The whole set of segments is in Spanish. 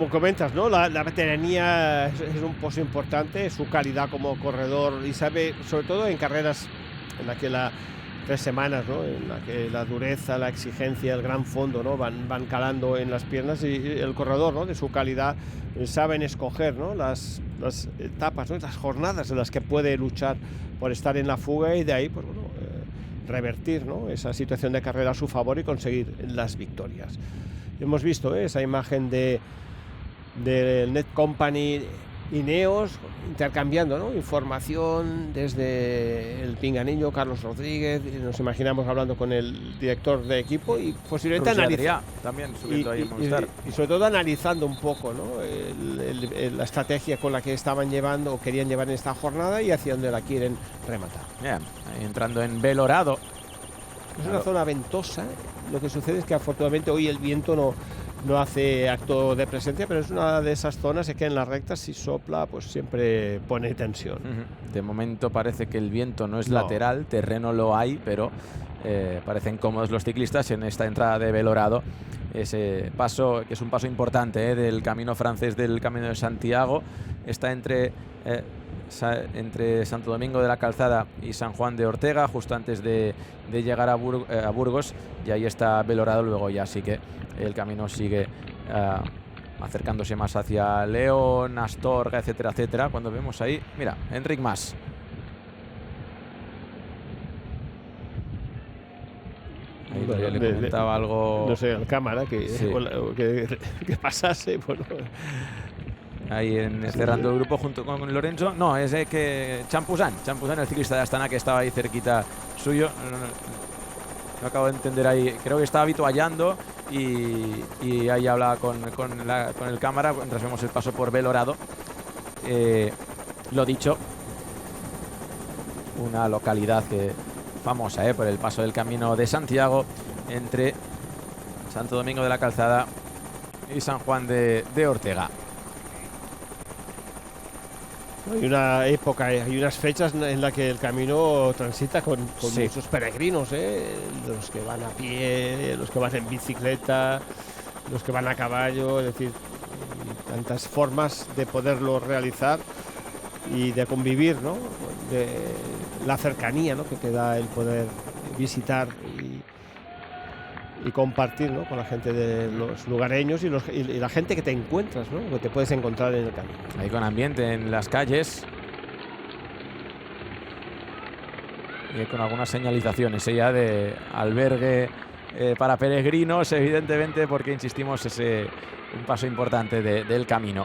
Como comentas, ¿no? La veteranía es un pozo importante, su calidad como corredor y sabe, sobre todo en carreras en las que 3 semanas, ¿no? En la que la dureza, la exigencia, el gran fondo, ¿no? Van calando en las piernas y el corredor, ¿no? De su calidad, saben escoger, ¿no? Las etapas, ¿no? Las jornadas en las que puede luchar por estar en la fuga y de ahí, pues bueno, revertir, ¿no? Esa situación de carrera a su favor y conseguir las victorias. Hemos visto esa imagen del Net Company Ineos intercambiando, ¿no? Información desde el pinganillo Carlos Rodríguez, nos imaginamos hablando con el director de equipo y posiblemente analizando también subiendo ahí y sobre todo analizando un poco, ¿no? La estrategia con la que estaban llevando o querían llevar en esta jornada y hacia dónde la quieren rematar. Bien, entrando en Belorado. Es una zona ventosa. Lo que sucede es que afortunadamente hoy el viento no hace acto de presencia, pero es una de esas zonas que en las rectas si sopla pues siempre pone tensión. De momento parece que el viento no es lateral, terreno lo hay, pero parecen cómodos los ciclistas en esta entrada de Belorado. Ese paso, que es un paso importante del camino francés, del Camino de Santiago, está entre Santo Domingo de la Calzada y San Juan de Ortega, justo antes de llegar a Burgos, y ahí está Belorado. Luego ya sí que el camino sigue acercándose más hacia León, Astorga, etcétera, etcétera. Cuando vemos ahí, mira, Enric Mas. Ahí le comentaba algo. No sé, al cámara que pasase. Bueno. Ahí cerrando el grupo junto con Lorenzo. No, es que Champuzán, el ciclista de Astana, que estaba ahí cerquita suyo. No acabo de entender ahí. Creo que estaba habituallando y ahí hablaba con el cámara mientras vemos el paso por Belorado. Lo dicho, una localidad famosa por el paso del Camino de Santiago entre Santo Domingo de la Calzada y San Juan de Ortega. Hay una época, hay unas fechas en las que el camino transita con sí, muchos peregrinos, los que van a pie, los que van en bicicleta, los que van a caballo, es decir, tantas formas de poderlo realizar y de convivir, ¿no? De la cercanía, ¿no? que te da el poder visitar y compartir, ¿no? con la gente de los lugareños y la gente que te encuentras, ¿no? que te puedes encontrar en el camino. Ahí con ambiente en las calles y con algunas señalizaciones ya de albergue para peregrinos, evidentemente, porque insistimos, es un paso importante del camino.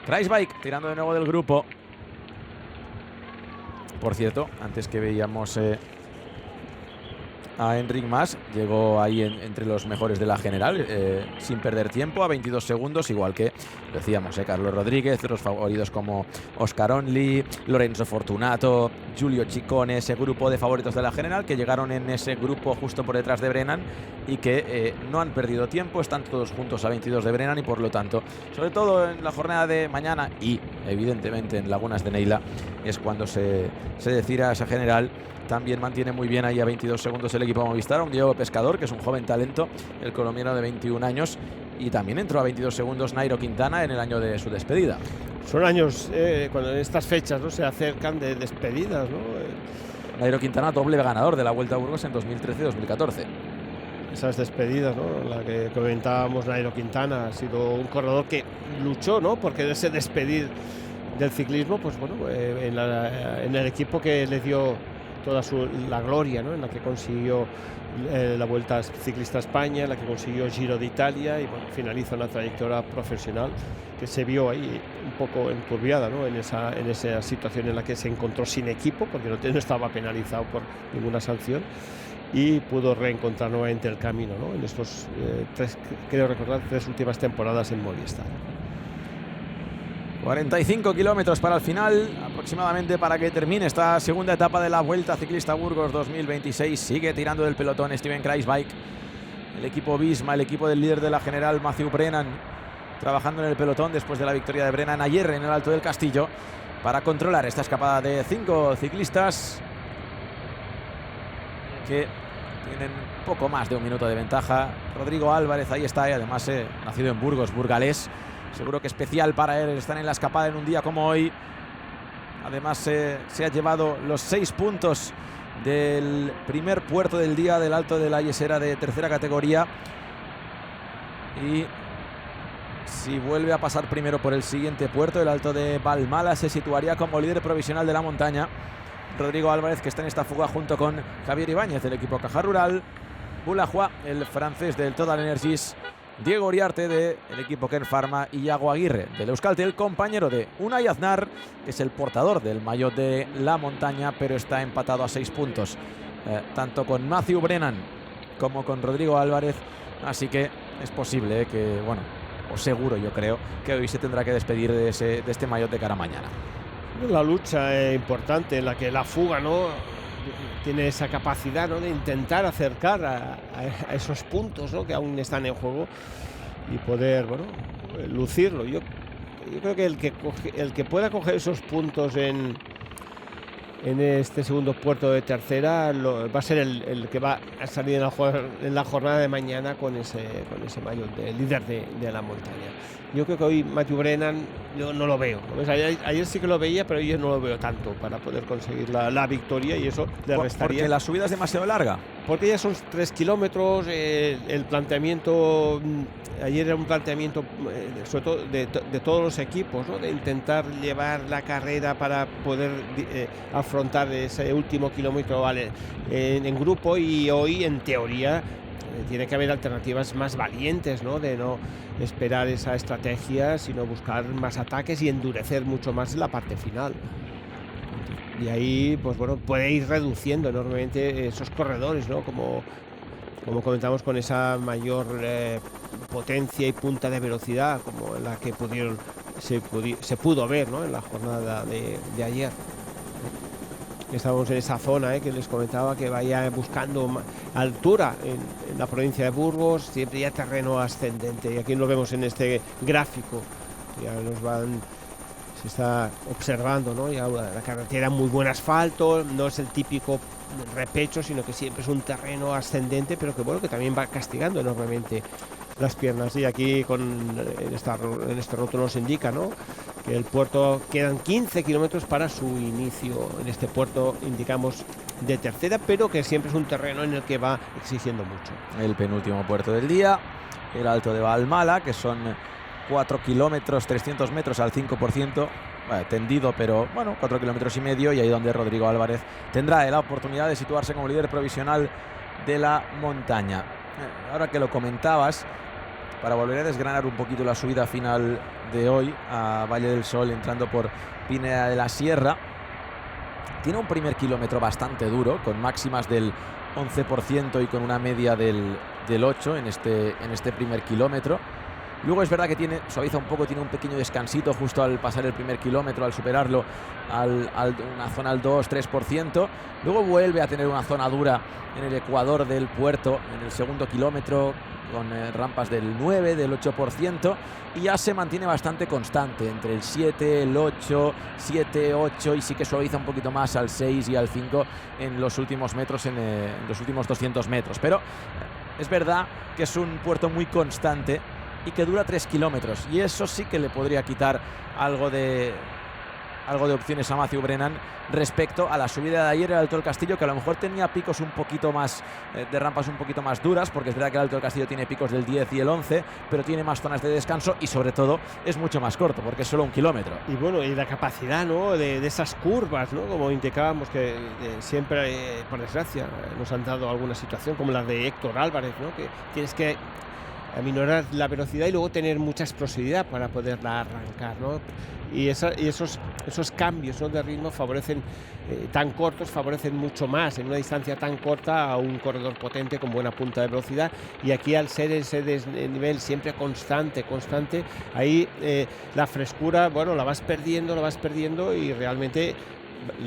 Kreisbike tirando de nuevo del grupo. Por cierto, antes que veíamos a Enric Mas, llegó ahí entre los mejores de la general, sin perder tiempo, a 22 segundos, igual que decíamos, Carlos Rodríguez, los favoritos como Oscar Onley, Lorenzo Fortunato, Giulio Ciccone, ese grupo de favoritos de la general que llegaron en ese grupo justo por detrás de Brennan y que no han perdido tiempo, están todos juntos a 22 de Brennan y por lo tanto, sobre todo en la jornada de mañana y evidentemente en Lagunas de Neila, es cuando se decida esa general. También mantiene muy bien ahí a 22 segundos el equipo Movistar, un Diego Pescador, que es un joven talento, el colombiano de 21 años, y también entró a 22 segundos Nairo Quintana en el año de su despedida. Son años, cuando en estas fechas, ¿no? se acercan de despedidas, ¿no? Nairo Quintana, doble ganador de la Vuelta a Burgos en 2013-2014. Esas despedidas, ¿no? La que comentábamos, Nairo Quintana ha sido un corredor que luchó, ¿no? porque ese despedir del ciclismo, pues bueno, en el equipo que le dio toda la gloria, ¿no? en la que consiguió la Vuelta Ciclista a España, en la que consiguió Giro de Italia y bueno, finaliza una trayectoria profesional que se vio ahí un poco enturbiada, ¿no? en esa situación en la que se encontró sin equipo porque no estaba penalizado por ninguna sanción y pudo reencontrar nuevamente el camino, ¿no? en estos creo recordar 3 últimas temporadas en Movistar. 45 kilómetros para el final, aproximadamente, para que termine esta segunda etapa de la Vuelta Ciclista Burgos 2026. Sigue tirando del pelotón Steven Kreisbike, el equipo Visma, el equipo del líder de la general Mathieu Brennan, trabajando en el pelotón después de la victoria de Brennan ayer en el Alto del Castillo para controlar esta escapada de 5 ciclistas que tienen poco más de un minuto de ventaja. Rodrigo Álvarez ahí está, y además nacido en Burgos, burgalés. Seguro que especial para él estar en la escapada en un día como hoy. Además se ha llevado los 6 puntos del primer puerto del día del Alto de la Yesera de tercera categoría. Y si vuelve a pasar primero por el siguiente puerto, el Alto de Valmala, se situaría como líder provisional de la montaña. Rodrigo Álvarez, que está en esta fuga junto con Javier Ibáñez del equipo Caja Rural, Boulajois, el francés del Total Energies, Diego Uriarte del equipo Ken Pharma y Iago Aguirre del Euskaltel, compañero de Unai Aznar, que es el portador del maillot de la montaña, pero está empatado a 6 puntos, tanto con Matthew Brennan como con Rodrigo Álvarez. Así que es posible que, bueno, o seguro yo creo, que hoy se tendrá que despedir de este maillot de cara a mañana. La lucha importante en la que la fuga, ¿no?, tiene esa capacidad, ¿no?, de intentar acercar a esos puntos, ¿no?, que aún están en juego y poder, bueno, lucirlo. Yo creo que el que pueda coger esos puntos en este segundo puerto de tercera va a ser el que va a salir en la jornada de mañana con ese maillot de líder de la montaña. Yo creo que hoy Matthew Brennan yo no lo veo, ¿no? Ayer sí que lo veía, pero yo no lo veo tanto para poder conseguir la victoria, y eso le restaría. ¿Porque la subida es demasiado larga? Porque ya son 3 kilómetros, el planteamiento ayer era un planteamiento sobre todo de todos los equipos, ¿no?, de intentar llevar la carrera para poder afrontar ese último kilómetro en grupo, y hoy en teoría tiene que haber alternativas más valientes, ¿no?, de no esperar esa estrategia, sino buscar más ataques y endurecer mucho más la parte final. Y ahí, pues bueno, puede ir reduciendo enormemente esos corredores, ¿no?, como comentamos, con esa mayor potencia y punta de velocidad, como la que se pudo ver, ¿no?, en la jornada de ayer. Estamos en esa zona que les comentaba, que vaya buscando altura en la provincia de Burgos, siempre ya terreno ascendente, y aquí lo vemos en este gráfico, ya se está observando, ¿no?, ya la carretera, muy buen asfalto, no es el típico repecho, sino que siempre es un terreno ascendente, pero que bueno, que también va castigando enormemente las piernas. Y aquí en este rótulo nos indica, ¿no?, que el puerto quedan 15 kilómetros para su inicio. En este puerto indicamos de tercera, pero que siempre es un terreno en el que va exigiendo mucho. El penúltimo puerto del día, el Alto de Valmala, que son 4 kilómetros 300 metros al 5%, tendido, pero bueno, 4 kilómetros y medio, y ahí donde Rodrigo Álvarez tendrá la oportunidad de situarse como líder provisional de la montaña. Ahora que lo comentabas, para volver a desgranar un poquito la subida final de hoy a Valle del Sol, entrando por Pineda de la Sierra, tiene un primer kilómetro bastante duro, con máximas del 11% y con una media del 8% en este primer kilómetro. Luego es verdad que suaviza un poco, tiene un pequeño descansito justo al pasar el primer kilómetro, al superarlo una zona al 2-3%. Luego vuelve a tener una zona dura en el ecuador del puerto, en el segundo kilómetro, con rampas del 9, del 8%, y ya se mantiene bastante constante entre el 7, el 8, 7, 8, y sí que suaviza un poquito más al 6 y al 5 en los últimos metros, en los últimos 200 metros. Pero es verdad que es un puerto muy constante y que dura 3 kilómetros, y eso sí que le podría quitar algo de opciones a Matthew Brennan respecto a la subida de ayer, el Alto del Castillo, que a lo mejor tenía picos un poquito más de rampas un poquito más duras, porque es verdad que el Alto del Castillo tiene picos del 10 y el 11, pero tiene más zonas de descanso, y sobre todo es mucho más corto, porque es solo 1 kilómetro. Y bueno, y la capacidad, ¿no?, de esas curvas, ¿no?, como indicábamos, que siempre, por desgracia, nos han dado alguna situación como la de Héctor Álvarez, ¿no?, que tienes que aminorar la velocidad y luego tener mucha explosividad para poderla arrancar, ¿no? Y esos cambios, ¿no?, de ritmo favorecen, tan cortos, favorecen mucho más en una distancia tan corta a un corredor potente con buena punta de velocidad. Y aquí, al ser ese desnivel siempre constante, ahí la frescura, bueno, la vas perdiendo, y realmente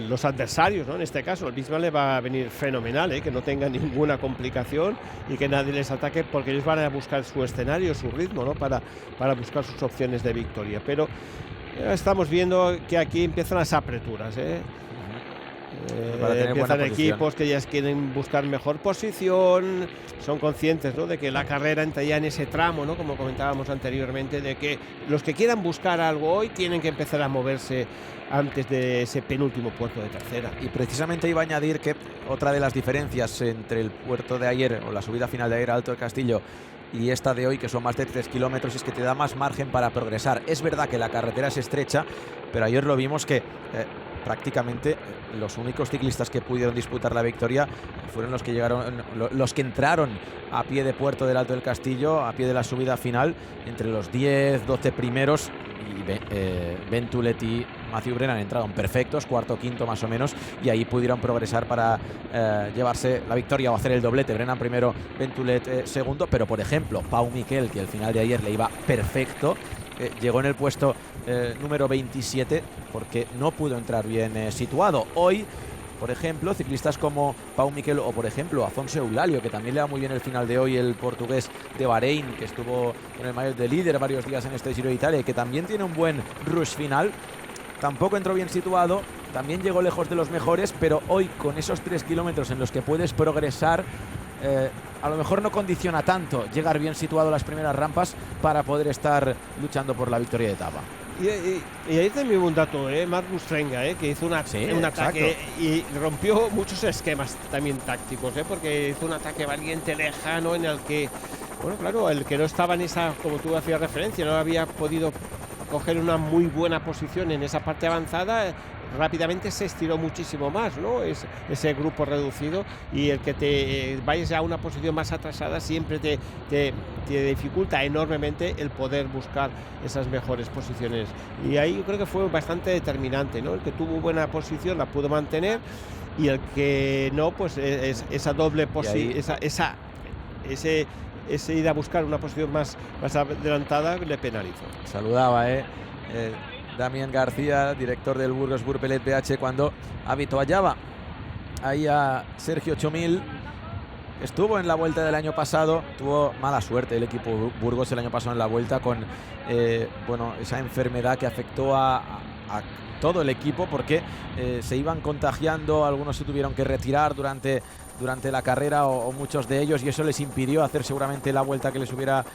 los adversarios, ¿no?, en este caso el Bisbal le va a venir fenomenal, que no tenga ninguna complicación y que nadie les ataque, porque ellos van a buscar su escenario, su ritmo, ¿no?, para buscar sus opciones de victoria. Pero estamos viendo que aquí empiezan las apreturas, Para tener buena Empiezan posición. equipos que ya quieren buscar mejor posición, son conscientes, ¿no?, de que la carrera entra ya en ese tramo, ¿no?, como comentábamos anteriormente, de que los que quieran buscar algo hoy tienen que empezar a moverse antes de ese penúltimo puerto de tercera. Y precisamente iba a añadir que otra de las diferencias entre el puerto de ayer o la subida final de ayer a Alto del Castillo y esta de hoy, que son más de 3 kilómetros, es que te da más margen para progresar. Es verdad que la carretera es estrecha, pero ayer lo vimos que prácticamente los únicos ciclistas que pudieron disputar la victoria fueron los que llegaron, los que entraron a pie de puerto del Alto del Castillo, a pie de la subida final, entre los 10, 12 primeros. Y Ventulet y Matthew Brennan entraron perfectos, cuarto, quinto más o menos, y ahí pudieron progresar para llevarse la victoria o hacer el doblete. Brennan primero, Ventulet segundo, pero por ejemplo Pau Miquel, que al final de ayer le iba perfecto, llegó en el puesto número 27 porque no pudo entrar bien situado. Hoy, por ejemplo, ciclistas como Pau Miquel o por ejemplo Afonso Eulalio, que también le va muy bien el final de hoy, el portugués de Bahrein, que estuvo con el maillot de líder varios días en este Giro de Italia y que también tiene un buen rush final, tampoco entró bien situado, también llegó lejos de los mejores, pero hoy con esos 3 kilómetros en los que puedes progresar, a lo mejor no condiciona tanto llegar bien situado a las primeras rampas para poder estar luchando por la victoria de etapa. Y ahí también un dato, Marcus Frenga, que hizo un ataque y rompió muchos esquemas también tácticos, porque hizo un ataque valiente, lejano, en el que, bueno, claro, el que no estaba en esa, como tú hacías referencia, no había podido coger una muy buena posición en esa parte avanzada, rápidamente se estiró muchísimo más, ¿no?, ese grupo reducido, y el que te vayas a una posición más atrasada siempre te dificulta enormemente el poder buscar esas mejores posiciones, y ahí yo creo que fue bastante determinante, ¿no?, el que tuvo buena posición la pudo mantener, y el que no, pues esa doble posición, ese ir a buscar una posición más adelantada le penalizó. Saludaba Damián García, director del Burgos Burpelet BH, cuando habituallaba ahí a Sergio Chomil. Estuvo en la Vuelta del año pasado, tuvo mala suerte el equipo Burgos el año pasado en la Vuelta con esa enfermedad que afectó a todo el equipo, porque se iban contagiando, algunos se tuvieron que retirar durante la carrera o muchos de ellos, y eso les impidió hacer seguramente la vuelta que les hubiera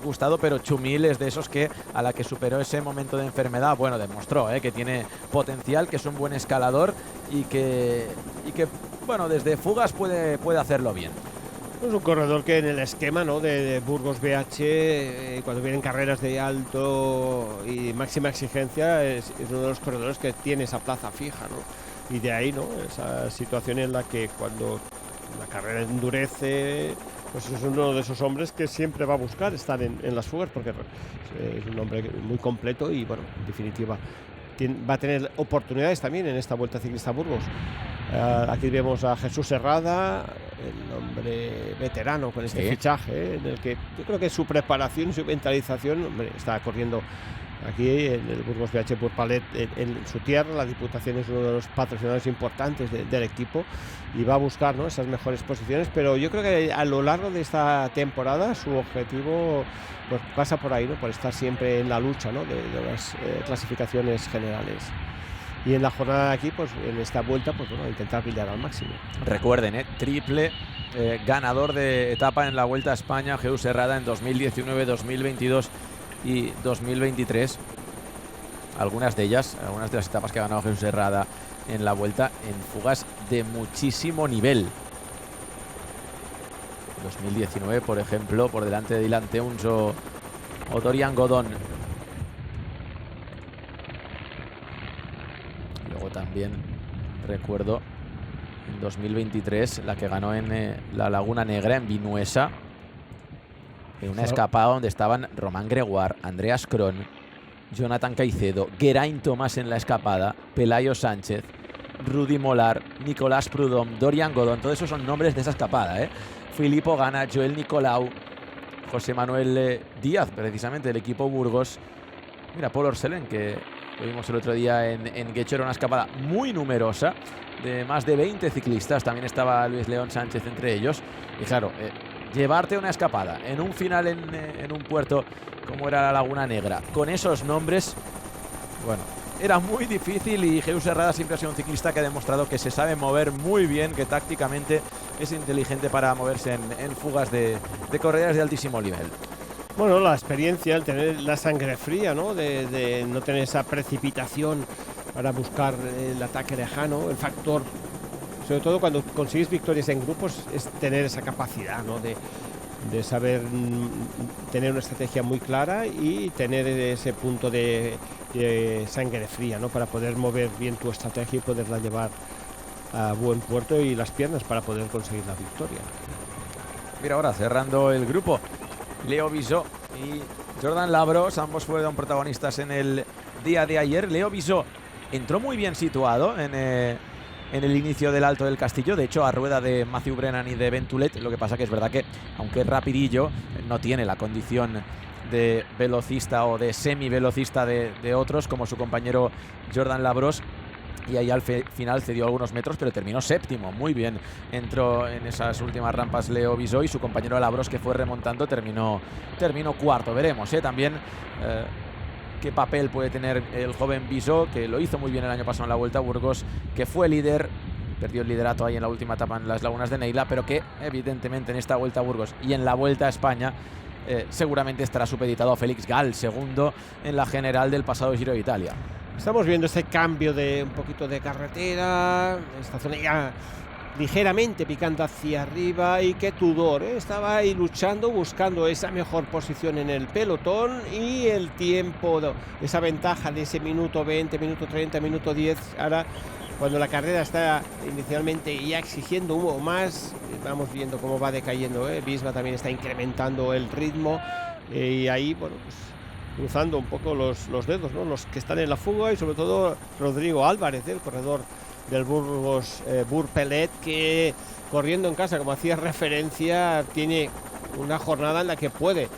gustado, pero Chumil es de esos que a la que superó ese momento de enfermedad, bueno, demostró que tiene potencial, que es un buen escalador y que bueno, desde fugas puede hacerlo bien. Es un corredor que en el esquema, ¿no?, de Burgos BH, cuando vienen carreras de alto y máxima exigencia, es uno de los corredores que tiene esa plaza fija, ¿no? Y de ahí, ¿no?, esa situación en la que cuando la carrera endurece, pues es uno de esos hombres que siempre va a buscar estar en las fugas, porque es un hombre muy completo y, bueno, en definitiva va a tener oportunidades también en esta Vuelta Ciclista Burgos. Aquí vemos a Jesús Herrada, el hombre veterano con este fichaje, en el que yo creo que su preparación y su mentalización, hombre, está corriendo aquí en el Burgos BH Burpalet, en su tierra. La Diputación es uno de los patrocinadores importantes del equipo y va a buscar, ¿no?, esas mejores posiciones, pero yo creo que a lo largo de esta temporada su objetivo, pues, pasa por ahí, ¿no?, por estar siempre en la lucha, ¿no?, de las clasificaciones generales. Y en la jornada de aquí, pues en esta vuelta, pues bueno, intentar brillar al máximo. Recuerden, triple ganador de etapa en la Vuelta a España, Jesús Herrada, en 2019, 2022 y 2023. Algunas de las etapas que ha ganado Jesús Herrada en la Vuelta en fugas de muchísimo nivel. 2019, por ejemplo, por delante de Dylan Teuns o Dorian Godon. Luego también recuerdo en 2023 la que ganó en la Laguna Negra, en Vinuesa, en una escapada donde estaban Román Gregoire, Andreas Kron, Jonathan Caicedo, Geraint Thomas en la escapada, Pelayo Sánchez, Rudy Molar, Nicolás Prudhomme, Dorian Godon. Todos esos son nombres de esa escapada, Filippo Ganna, Joel Nicolau, José Manuel Díaz, precisamente del equipo Burgos. Mira, Paul Orselen, que lo vimos el otro día en Guecho, era una escapada muy numerosa, de más de 20 ciclistas. También estaba Luis León Sánchez entre ellos. Y claro, llevarte una escapada en un final en un puerto como era la Laguna Negra, con esos nombres, bueno, era muy difícil, y Jesús Herrada siempre ha sido un ciclista que ha demostrado que se sabe mover muy bien, que tácticamente es inteligente para moverse en fugas de corridas de altísimo nivel. Bueno, la experiencia, el tener la sangre fría, ¿no? De no tener esa precipitación para buscar el ataque lejano, el factor, sobre todo cuando consigues victorias en grupos, es tener esa capacidad, ¿no? De saber tener una estrategia muy clara y tener ese punto de sangre fría, ¿no? Para poder mover bien tu estrategia y poderla llevar a buen puerto, y las piernas para poder conseguir la victoria. Mira, ahora cerrando el grupo, Leo Bisó y Jordan Labros, ambos fueron protagonistas en el día de ayer. Leo Bisó entró muy bien situado en el inicio del Alto del Castillo, de hecho a rueda de Matthew Brennan y de Ben Tulet. Lo que pasa que es verdad que, aunque es rapidillo, no tiene la condición de velocista o de semi-velocista de otros, como su compañero Jordan Labros. Y ahí al final cedió algunos metros, pero terminó séptimo. Muy bien entró en esas últimas rampas Leo Bisó, y su compañero Labros, que fue remontando, terminó cuarto. Veremos también qué papel puede tener el joven Bisó, que lo hizo muy bien el año pasado en la Vuelta a Burgos, que fue líder, perdió el liderato ahí en la última etapa en las Lagunas de Neila, pero que evidentemente en esta Vuelta a Burgos y en la Vuelta a España seguramente estará supeditado a Félix Gall, segundo en la general del pasado Giro de Italia. Estamos viendo ese cambio de un poquito de carretera, esta zona ya ligeramente picando hacia arriba, y que Tudor estaba ahí luchando, buscando esa mejor posición en el pelotón, y el tiempo, esa ventaja de ese minuto 20, minuto 30, minuto 10. Ahora, cuando la carrera está inicialmente ya exigiendo un poco más, vamos viendo cómo va decayendo. Visma también está incrementando el ritmo, y ahí, bueno, pues cruzando un poco los dedos, ¿no? Los que están en la fuga, y sobre todo Rodrigo Álvarez, el corredor del Burgos Burpelet, que corriendo en casa, como hacía referencia, tiene una jornada en la que puede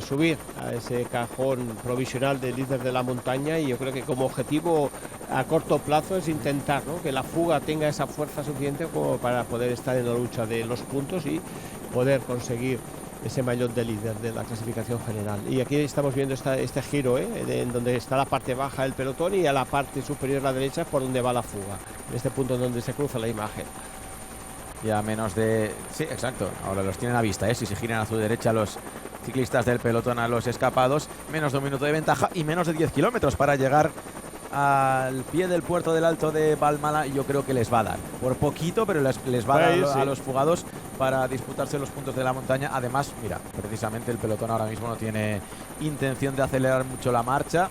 subir a ese cajón provisional de líder de la montaña, y yo creo que como objetivo a corto plazo es intentar, ¿no?, que la fuga tenga esa fuerza suficiente como para poder estar en la lucha de los puntos y poder conseguir ese maillot de líder de la clasificación general. Y aquí estamos viendo este giro, en donde está la parte baja del pelotón, y a la parte superior a la derecha por donde va la fuga, en este punto donde se cruza la imagen. Ya menos de... Sí, exacto, ahora los tienen a vista, si se giran a su derecha los ciclistas del pelotón a los escapados. Menos de un minuto de ventaja y menos de 10 kilómetros para llegar al pie del puerto del Alto de Valmala. Yo creo que les va a dar, por poquito, pero les va a dar a los fugados para disputarse los puntos de la montaña. Además, mira, precisamente el pelotón ahora mismo no tiene intención de acelerar mucho la marcha,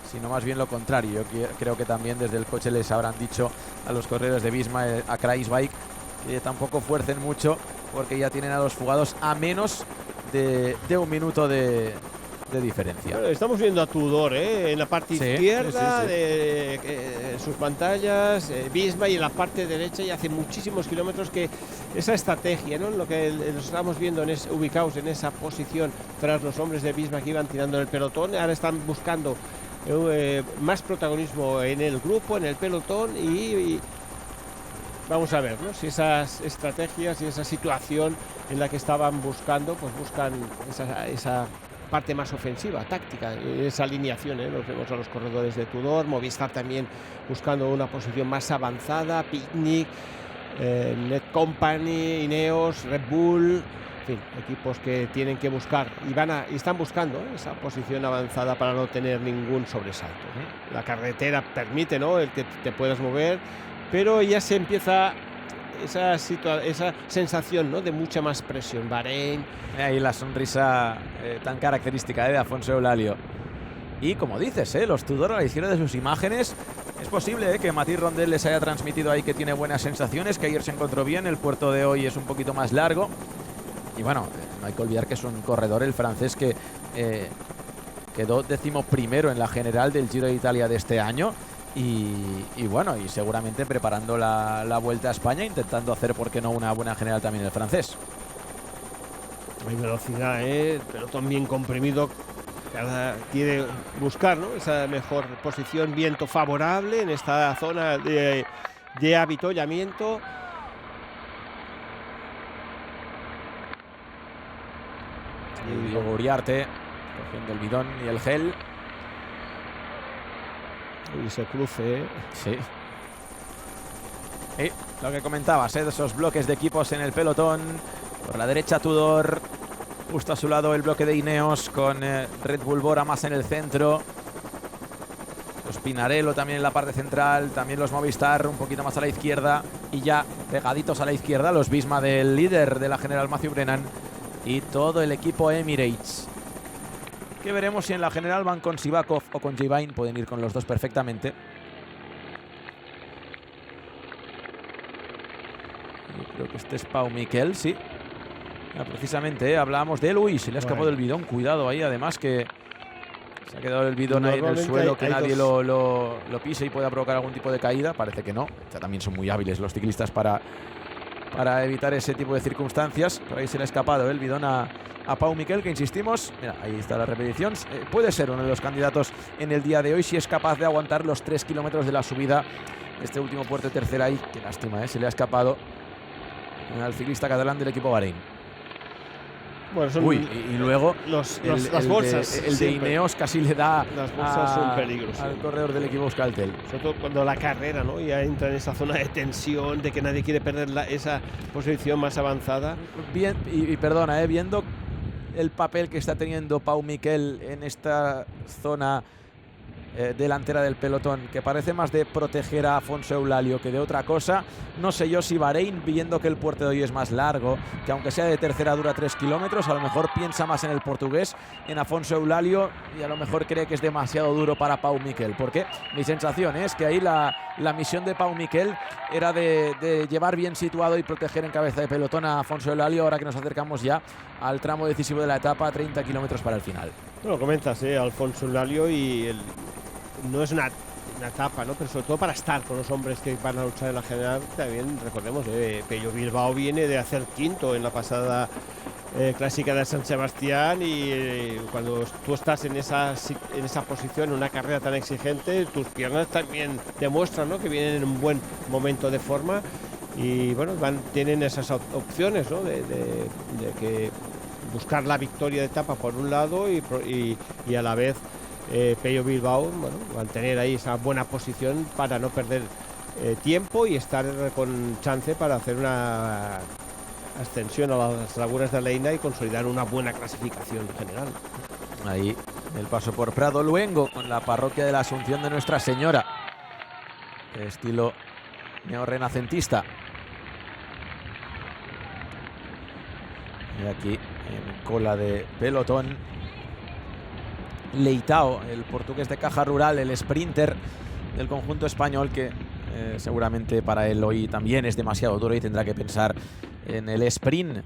sino más bien lo contrario. Yo creo que también desde el coche les habrán dicho a los corredores de Visma, a Kreisbike, que tampoco fuercen mucho, porque ya tienen a los fugados a menos de un minuto de diferencia. Bueno, estamos viendo a Tudor en la parte izquierda de sus pantallas, Visma, y en la parte derecha, y hace muchísimos kilómetros que esa estrategia, ¿no?, en lo que los estamos viendo ubicados en esa posición tras los hombres de Visma que iban tirando en el pelotón, ahora están buscando más protagonismo en el grupo, en el pelotón, y vamos a ver, ¿no?, si esas estrategias y esa situación en la que estaban buscando, pues buscan esa parte más ofensiva, táctica, esa alineación. Nos vemos a los corredores de Tudor, Movistar también buscando una posición más avanzada, Picnic, Net Company, Ineos, Red Bull, en fin, equipos que tienen que buscar y están buscando esa posición avanzada para no tener ningún sobresalto. La carretera permite, ¿no?, el que te puedas mover, pero ya se empieza esa sensación, ¿no?, de mucha más presión. Bahrein. Ahí la sonrisa tan característica de Afonso Eulalio. Y como dices, los Tudor a la izquierda de sus imágenes, es posible que Mathis Rondel les haya transmitido ahí que tiene buenas sensaciones, que ayer se encontró bien. El puerto de hoy es un poquito más largo. Y bueno, no hay que olvidar que es un corredor, el francés, que quedó 11º en la general del Giro de Italia de este año. Y bueno, y seguramente preparando la Vuelta a España, intentando hacer, ¿por qué no?, una buena general también el francés. Hay velocidad, pelotón bien comprimido, quiere buscar, ¿no?, esa mejor posición, viento favorable en esta zona de avituallamiento. Y Diego Uriarte cogiendo el bidón y el gel. Y se cruce. Sí. Y lo que comentabas, de esos bloques de equipos en el pelotón. Por la derecha Tudor, justo a su lado el bloque de Ineos con Red Bull Bora más en el centro. Los Pinarello también en la parte central, también los Movistar un poquito más a la izquierda y ya pegaditos a la izquierda los Visma del líder de la general Matthew Brennan y todo el equipo Emirates. Que veremos si en la general van con Sivakov o con Jevine, pueden ir con los dos perfectamente. Yo creo que este es Pau Miquel, sí. Ya, precisamente, hablábamos de él. Uy, se le ha escapado el bidón, cuidado ahí, además que se ha quedado el bidón ahí en el suelo, que nadie lo pise y pueda provocar algún tipo de caída. Parece que no. O sea, también son muy hábiles los ciclistas para evitar ese tipo de circunstancias. Por ahí se le ha escapado el bidón a Pau Miquel, que insistimos, mira, ahí está la repetición. Puede ser uno de los candidatos en el día de hoy si es capaz de aguantar los 3 kilómetros de la subida. Este último puerto de tercera ahí, qué lástima, se le ha escapado al ciclista catalán del equipo Bahrein. Bueno, son y luego las bolsas. El de Ineos casi le da las bolsas son peligros, al corredor del equipo Euskaltel. Sobre todo cuando la carrera, ¿no?, ya entra en esa zona de tensión, de que nadie quiere perder esa posición más avanzada. Bien, y perdona, viendo el papel que está teniendo Pau Miquel en esta zona delantera del pelotón, que parece más de proteger a Afonso Eulalio que de otra cosa. No sé yo si Bahrein, viendo que el puerto de hoy es más largo, que aunque sea de tercera dura 3 kilómetros, a lo mejor piensa más en el portugués, en Afonso Eulalio, y a lo mejor cree que es demasiado duro para Pau Miquel, porque mi sensación es que ahí la misión de Pau Miquel era de llevar bien situado y proteger en cabeza de pelotón a Afonso Eulalio, ahora que nos acercamos ya al tramo decisivo de la etapa, 30 kilómetros para el final. Bueno, comentas, Alfonso Eulalio, y no es una etapa, ¿no?, pero sobre todo para estar con los hombres que van a luchar en la general. También recordemos, Pello Bilbao viene de hacer quinto en la pasada clásica de San Sebastián, y cuando tú estás en esa posición, en una carrera tan exigente, tus piernas también demuestran, ¿no?, que vienen en un buen momento de forma, y bueno, tienen esas opciones, ¿no?, de que buscar la victoria de etapa por un lado y a la vez Pello Bilbao, bueno, mantener ahí esa buena posición para no perder tiempo y estar con chance para hacer una ascensión a las lagunas de Leina y consolidar una buena clasificación general. Ahí el paso por Prado Luengo con la parroquia de la Asunción de Nuestra Señora, estilo neorrenacentista. Y aquí en cola de pelotón Leitao, el portugués de Caja Rural, el sprinter del conjunto español, que seguramente para él hoy también es demasiado duro y tendrá que pensar en el sprint,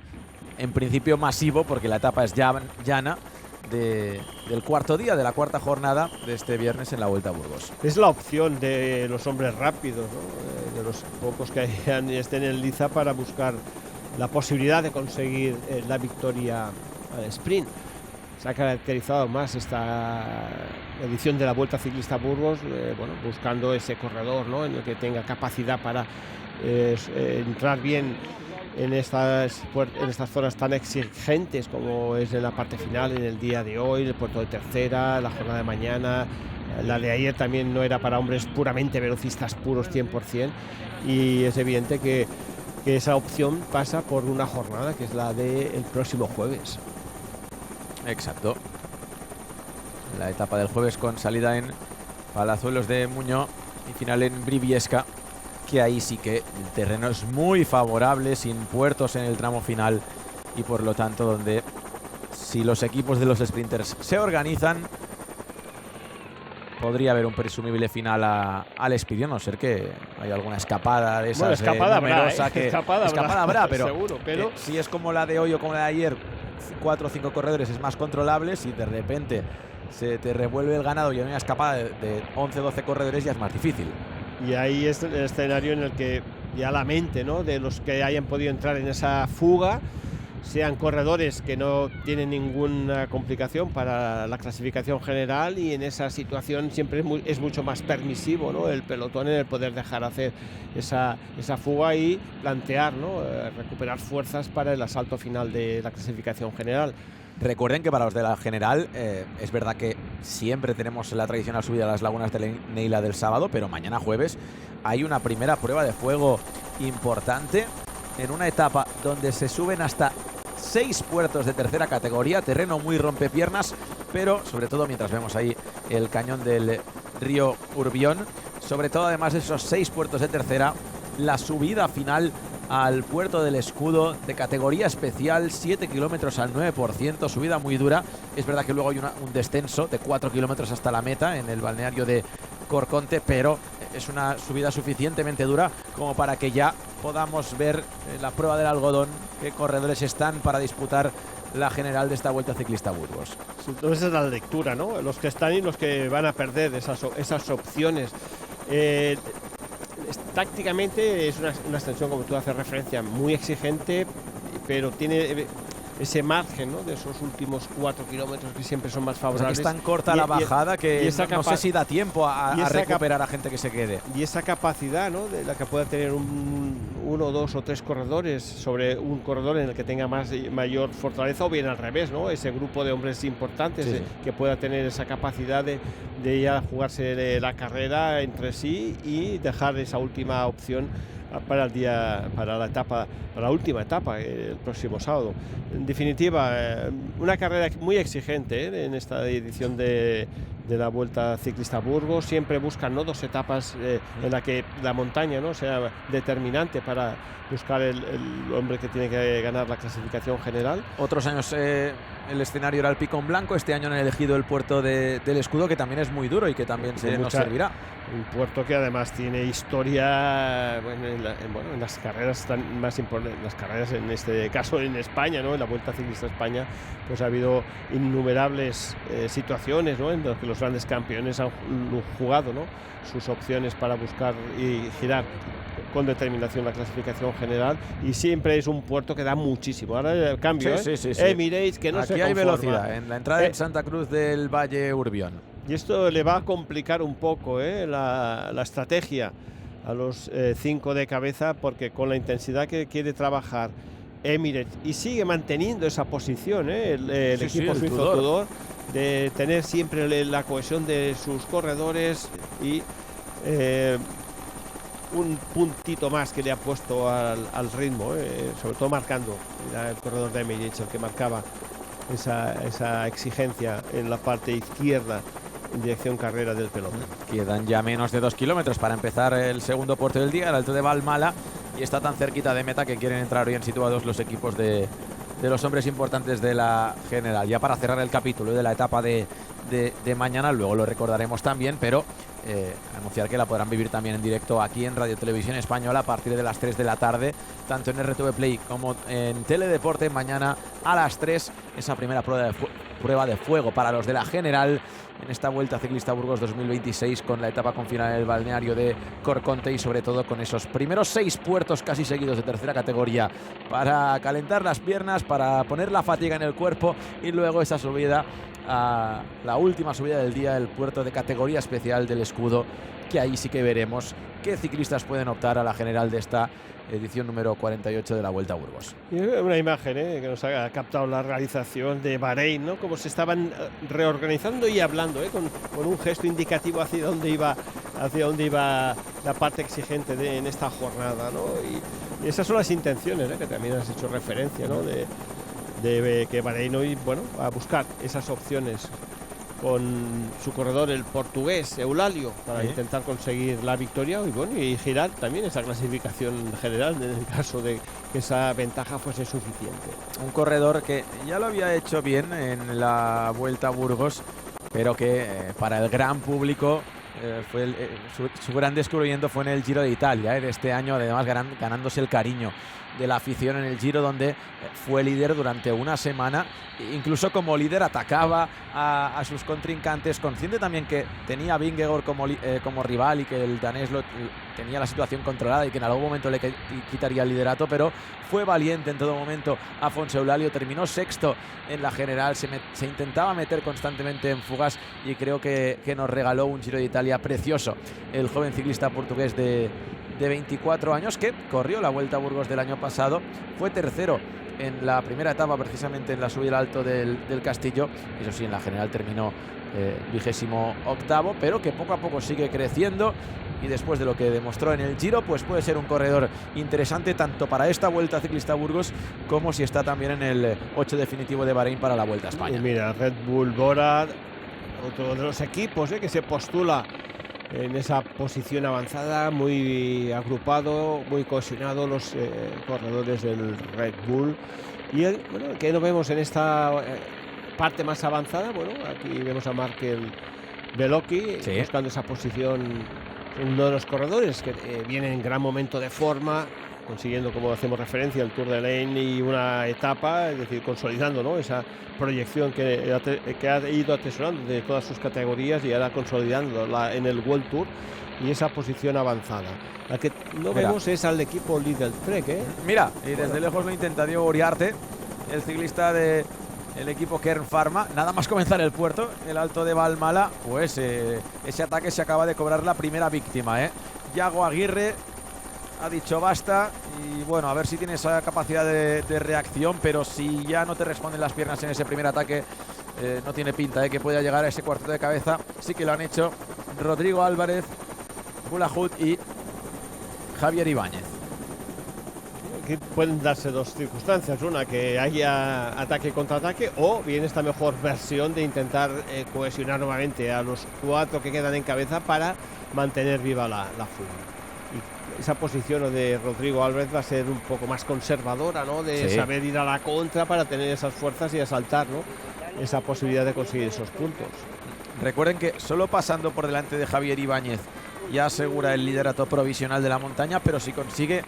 en principio masivo, porque la etapa es llana, del cuarto día, de la cuarta jornada de este viernes en la Vuelta a Burgos. Es la opción de los hombres rápidos, ¿no?, de los pocos que estén en liza para buscar la posibilidad de conseguir la victoria al sprint. Se ha caracterizado más esta edición de la Vuelta Ciclista a Burgos, buscando ese corredor, ¿no?, en el que tenga capacidad para entrar bien en estas zonas tan exigentes como es en la parte final, en el día de hoy, el puerto de tercera, la jornada de mañana. La de ayer también no era para hombres puramente velocistas puros 100%, y es evidente que esa opción pasa por una jornada que es la del próximo jueves. Exacto. La etapa del jueves con salida en Palazuelos de Muñoz y final en Briviesca, que ahí sí que el terreno es muy favorable, sin puertos en el tramo final, y por lo tanto donde, si los equipos de los sprinters se organizan, podría haber un presumible final al Espidio, a no ser que haya alguna escapada de esas. Bueno, escapada numerosa, habrá, escapada habrá, pero seguro, pero si es como la de hoy o como la de ayer, 4 o 5 corredores, es más controlable. Si de repente se te revuelve el ganado y hay una escapada de 11 o 12 corredores, ya es más difícil. Y ahí es el escenario en el que ya la mente, ¿no?, de los que hayan podido entrar en esa fuga, sean corredores que no tienen ninguna complicación para la clasificación general, y en esa situación siempre es mucho más permisivo, ¿no?, el pelotón en el poder dejar hacer esa fuga y plantear, ¿no?, recuperar fuerzas para el asalto final de la clasificación general. Recuerden que para los de la general es verdad que siempre tenemos la tradicional subida a las lagunas de Neila del sábado, pero mañana jueves hay una primera prueba de fuego importante en una etapa donde se suben hasta 6 puertos de tercera categoría, terreno muy rompepiernas, pero sobre todo mientras vemos ahí el cañón del río Urbión, sobre todo además de esos 6 puertos de tercera, la subida final al puerto del Escudo de categoría especial, 7 kilómetros al 9%, subida muy dura. Es verdad que luego hay un descenso de 4 kilómetros hasta la meta en el balneario de Corconte, pero es una subida suficientemente dura como para que ya podamos ver la prueba del algodón qué corredores están para disputar la general de esta Vuelta Ciclista a Burgos. Entonces es la lectura, ¿no? Los que están y los que van a perder esas opciones. Tácticamente es una extensión, como tú haces referencia, muy exigente, pero tiene ese margen, ¿no?, de esos últimos 4 kilómetros que siempre son más favorables. Es tan corta la bajada que no sé si da tiempo a recuperar a gente que se quede. Y esa capacidad, ¿no?, de la que pueda tener uno, dos o tres corredores sobre un corredor en el que tenga mayor fortaleza, o bien al revés, ¿no?, ese grupo de hombres importantes, sí, que pueda tener esa capacidad de ya jugarse la carrera entre sí y dejar esa última opción para la última etapa el próximo sábado. En definitiva, una carrera muy exigente en esta edición de la Vuelta Ciclista a Burgos. Siempre buscan, ¿no?, 2 etapas en la que la montaña, ¿no?, sea determinante para buscar el hombre que tiene que ganar la clasificación general. Otros años el escenario era el Picón Blanco, este año han elegido el puerto del Escudo, que también es muy duro y que también nos servirá. Un puerto que además tiene historia en las carreras más importantes, las carreras en este caso en España, ¿no?, en la Vuelta Ciclista a España, pues ha habido innumerables situaciones, ¿no?, en las que los grandes campeones han jugado, ¿no?, sus opciones para buscar y girar con determinación la clasificación general, y siempre es un puerto que da muchísimo. Ahora el cambio, sí. Emirates, que no aquí se conforma. Hay velocidad en la entrada en Santa Cruz del Valle Urbión. Y esto le va a complicar un poco la estrategia a los 5 de cabeza, porque con la intensidad que quiere trabajar Emirates, y sigue manteniendo esa posición, el equipo suizo Tudor, de tener siempre la cohesión de sus corredores y un puntito más que le ha puesto al ritmo, sobre todo marcando. Era el corredor de Emirates el que marcaba esa exigencia en la parte izquierda en dirección carrera del pelotón. Quedan ya menos de 2 kilómetros para empezar el segundo puerto del día, el Alto de Valmala, y está tan cerquita de meta que quieren entrar bien situados los equipos de los hombres importantes de la general. Ya para cerrar el capítulo de la etapa de mañana, luego lo recordaremos también, pero anunciar que la podrán vivir también en directo aquí en Radio Televisión Española a partir de las 3 de la tarde, tanto en RTV Play como en Teledeporte. Mañana a las 3 esa primera prueba de fuego para los de la general en esta Vuelta Ciclista a Burgos 2026, con la etapa con final en el balneario de Corconte, y sobre todo con esos primeros 6 puertos casi seguidos de tercera categoría para calentar las piernas, para poner la fatiga en el cuerpo, y luego esa subida a la última subida del día, el puerto de categoría especial del Escudo, que ahí sí que veremos qué ciclistas pueden optar a la general de esta edición número 48 de la Vuelta a Burgos. Una imagen que nos ha captado la realización de Bahrein, ¿no?, como se estaban reorganizando y hablando, con un gesto indicativo hacia dónde iba la parte exigente en esta jornada, ¿no? Y esas son las intenciones, que también has hecho referencia, ¿no?, de que Bahrein hoy, va a buscar esas opciones con su corredor, el portugués Eulalio, para intentar conseguir la victoria y girar también esa clasificación general en el caso de que esa ventaja fuese suficiente. Un corredor que ya lo había hecho bien en la Vuelta a Burgos, pero que para el gran público fue su gran descubrimiento fue en el Giro de Italia de este año, además ganándose el cariño de la afición en el Giro, donde fue líder durante una semana. Incluso como líder atacaba a sus contrincantes, consciente también que tenía a Vingegaard como rival y que el danés tenía la situación controlada y que en algún momento le quitaría el liderato, pero fue valiente en todo momento. Afonso Eulalio terminó sexto en la general, se intentaba meter constantemente en fugas, y creo que nos regaló un Giro de Italia precioso el joven ciclista portugués de de 24 años, que corrió la Vuelta a Burgos del año pasado, fue tercero en la primera etapa, precisamente en la subida al alto del Castillo. Eso sí, en la general terminó 28º, pero que poco a poco sigue creciendo, y después de lo que demostró en el Giro, pues puede ser un corredor interesante tanto para esta Vuelta Ciclista a Burgos como si está también en el 8 definitivo de Bahrein para la Vuelta a España. Y mira, Red Bull Bora, otro de los equipos que se postula en esa posición avanzada, muy agrupado, muy cohesionado los corredores del Red Bull. Y bueno, que nos vemos en esta parte más avanzada. Bueno, aquí vemos a Markel Beloki buscando esa posición. Uno de los corredores que viene en gran momento de forma, consiguiendo, como hacemos referencia, el Tour de Lane y una etapa, es decir, consolidando, ¿no?, esa proyección que ha ido atesorando de todas sus categorías y ahora consolidándola en el World Tour y esa posición avanzada. La que no vemos es al equipo Lidl Trek, ¿eh? Mira, y desde lejos lo intenta Diego Uriarte, el ciclista del equipo Kern Pharma. Nada más comenzar el puerto, el Alto de Valmala, pues ese ataque se acaba de cobrar la primera víctima, Yago Aguirre ha dicho basta, y bueno, a ver si tiene esa capacidad de reacción, pero si ya no te responden las piernas en ese primer ataque, no tiene pinta que pueda llegar a ese cuarteto de cabeza. Sí que lo han hecho Rodrigo Álvarez, Bulahut y Javier Ibáñez. Aquí pueden darse dos circunstancias: una, que haya ataque contra ataque, o bien esta mejor versión de intentar cohesionar nuevamente a los 4 que quedan en cabeza para mantener viva la fuga. Y esa posición de Rodrigo Álvarez va a ser un poco más conservadora, ¿no?, de saber ir a la contra para tener esas fuerzas y asaltar, ¿no?, esa posibilidad de conseguir esos puntos. Recuerden que solo pasando por delante de Javier Ibáñez ya asegura el liderato provisional de la montaña, pero si consigue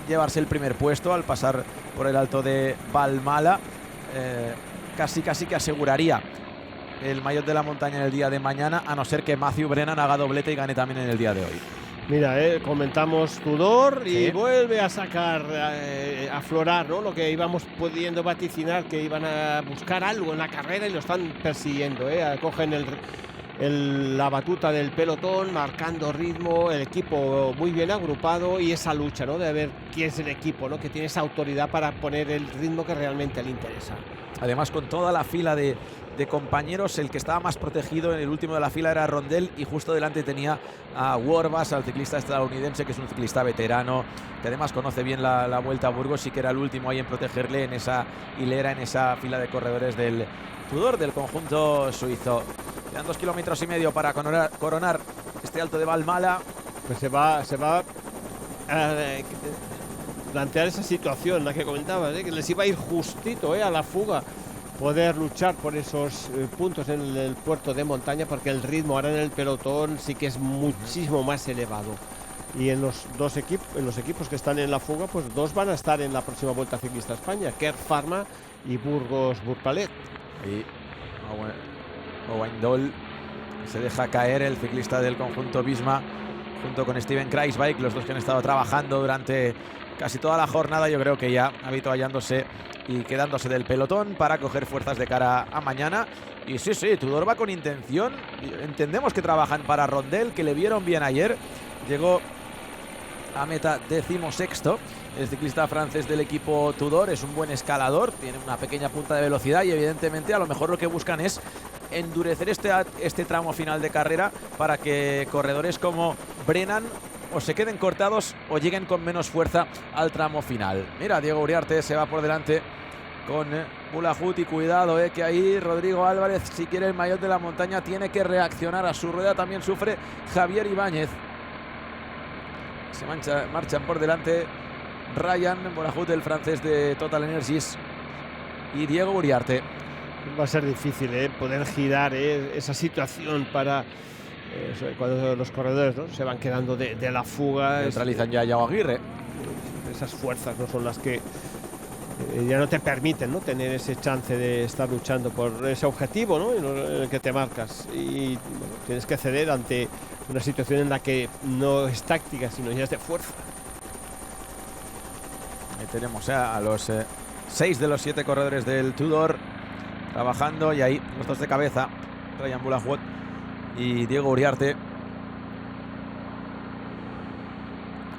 llevarse el primer puesto al pasar por el Alto de Valmala, casi que aseguraría el maillot de la montaña en el día de mañana, a no ser que Matthew Brennan haga doblete y gane también en el día de hoy. Mira, comentamos Tudor y vuelve a sacar, a aflorar, ¿no?, lo que íbamos pudiendo vaticinar, que iban a buscar algo en la carrera y lo están persiguiendo, cogen la batuta del pelotón, marcando ritmo, el equipo muy bien agrupado, y esa lucha, ¿no?, de ver quién es el equipo, ¿no?, que tiene esa autoridad para poner el ritmo que realmente le interesa. Además, con toda la fila de compañeros, el que estaba más protegido en el último de la fila era Rondel, y justo delante tenía a Warbass, al ciclista estadounidense, que es un ciclista veterano, que además conoce bien la Vuelta a Burgos, y que era el último ahí en protegerle en esa hilera, en esa fila de corredores del Tudor, del conjunto suizo. Quedan 2,5 kilómetros para coronar este Alto de Valmala. Pues se va a plantear esa situación, la que comentabas, que les iba a ir justito a la fuga poder luchar por esos puntos en el puerto de montaña, porque el ritmo ahora en el pelotón sí que es muchísimo más elevado. Y en los equipos que están en la fuga, pues 2 van a estar en la próxima Vuelta Ciclista a España: Kern Pharma y Burgos-Burpalet. Y Owain Doll se deja caer, el ciclista del conjunto Visma, junto con Steven Kruijswijk, los dos que han estado trabajando durante casi toda la jornada, yo creo que ya habituallándose y quedándose del pelotón para coger fuerzas de cara a mañana. Y sí, Tudor va con intención. Entendemos que trabajan para Rondel, que le vieron bien ayer. Llegó a meta 16º. El ciclista francés del equipo Tudor es un buen escalador, tiene una pequeña punta de velocidad, y evidentemente a lo mejor lo que buscan es endurecer este tramo final de carrera para que corredores como Brennan o se queden cortados o lleguen con menos fuerza al tramo final. Mira, Diego Uriarte se va por delante con Bulahut, y cuidado que ahí Rodrigo Álvarez, si quiere el maillot de la montaña, tiene que reaccionar. A su rueda también sufre Javier Ibáñez. Se marchan por delante Ryan Bulahut, el francés de Total Energies, y Diego Uriarte. Va a ser difícil poder girar esa situación para cuando los corredores, ¿no?, se van quedando de la fuga. Neutralizan ya a Yago Aguirre. Esas fuerzas no son las que ya no te permiten, ¿no?, tener ese chance de estar luchando por ese objetivo, ¿no?, en el que te marcas, y bueno, tienes que ceder ante una situación en la que no es táctica, sino ya es de fuerza. Ahí tenemos a los 6 de los 7 corredores del Tudor trabajando, y ahí los 2 de cabeza, Ryan Bulahut y Diego Uriarte.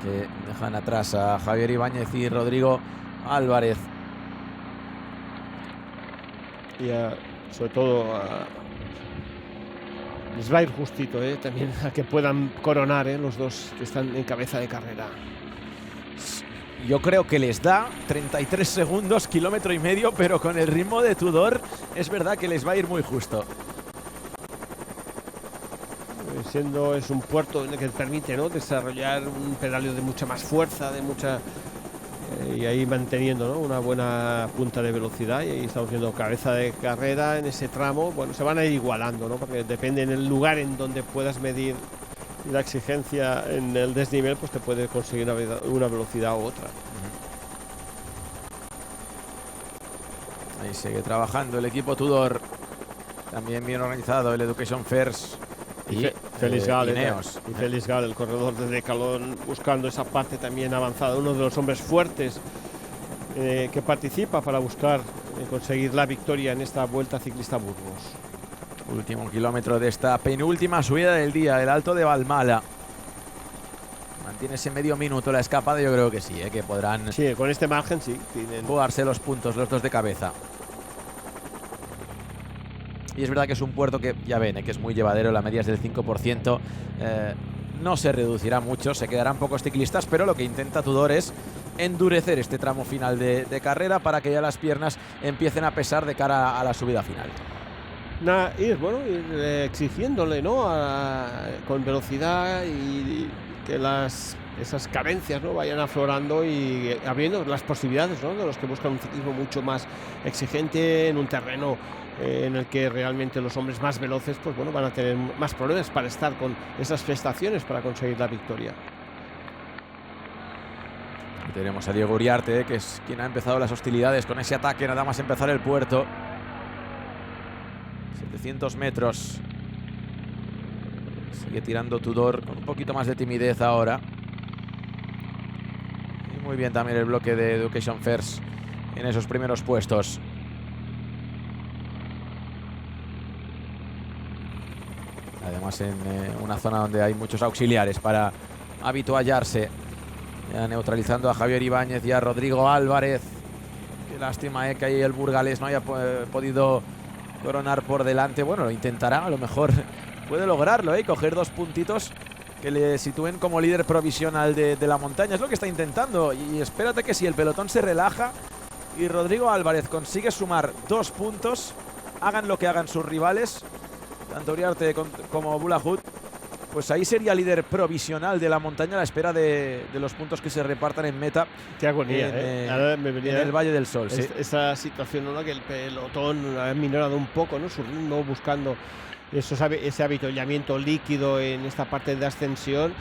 que dejan atrás a Javier Ibáñez y Rodrigo Álvarez. Y sobre todo les va a ir justito también a que puedan coronar los dos que están en cabeza de carrera. Yo creo que les da 33 segundos, kilómetro y medio, pero con el ritmo de Tudor es verdad que les va a ir muy justo. Es un puerto en el que permite, ¿no?, desarrollar un pedaleo de mucha más fuerza, y ahí manteniendo, ¿no?, una buena punta de velocidad, y ahí estamos viendo cabeza de carrera en ese tramo. Bueno, se van a ir igualando, ¿no?, porque depende en el lugar en donde puedas medir la exigencia en el desnivel, pues te puede conseguir una velocidad u otra. Ahí sigue trabajando el equipo Tudor, también bien organizado el Education First. Y Félix Gall, Ineos. Y Félix Gall, el corredor de Decathlon, buscando esa parte también avanzada, uno de los hombres fuertes que participa para buscar conseguir la victoria en esta Vuelta Ciclista a Burgos. Último kilómetro de esta penúltima subida del día, el Alto de Valmala. Mantiene ese medio minuto la escapada, yo creo que sí, que podrán... Sí, con este margen sí. Tienen... jugarse los puntos, los dos de cabeza. Y es verdad que es un puerto que, ya ven, que es muy llevadero, la media es del 5%. No se reducirá mucho, se quedarán pocos ciclistas, pero lo que intenta Tudor es endurecer este tramo final de carrera para que ya las piernas empiecen a pesar de cara a la subida final. Ir exigiéndole, ¿no?, con velocidad, y que esas carencias, ¿no?, vayan aflorando y abriendo las posibilidades, ¿no?, de los que buscan un ciclismo mucho más exigente en un terreno en el que realmente los hombres más veloces, pues bueno, van a tener más problemas para estar con esas prestaciones para conseguir la victoria. Y tenemos a Diego Uriarte, que es quien ha empezado las hostilidades con ese ataque nada más empezar el puerto. 700 metros. Sigue tirando Tudor con un poquito más de timidez ahora. Y muy bien también el bloque de Education First en esos primeros puestos. Además en una zona donde hay muchos auxiliares para habituallarse. Ya neutralizando a Javier Ibáñez y a Rodrigo Álvarez. Qué lástima que ahí el burgalés no haya podido coronar por delante. Bueno, lo intentará, a lo mejor puede lograrlo, coger 2 puntitos que le sitúen como líder provisional de la montaña. Es lo que está intentando, y espérate que si el pelotón se relaja y Rodrigo Álvarez consigue sumar 2 puntos, hagan lo que hagan sus rivales, tanto Uriarte como Bulahut, pues ahí sería líder provisional de la montaña a la espera de los puntos que se repartan en meta. Qué agonía, Ahora me venía en el Valle del Sol. Sí. Esa situación, ¿no?, que el pelotón ha minorado un poco, ¿no?, su ritmo, buscando ese avituallamiento líquido en esta parte de ascensión,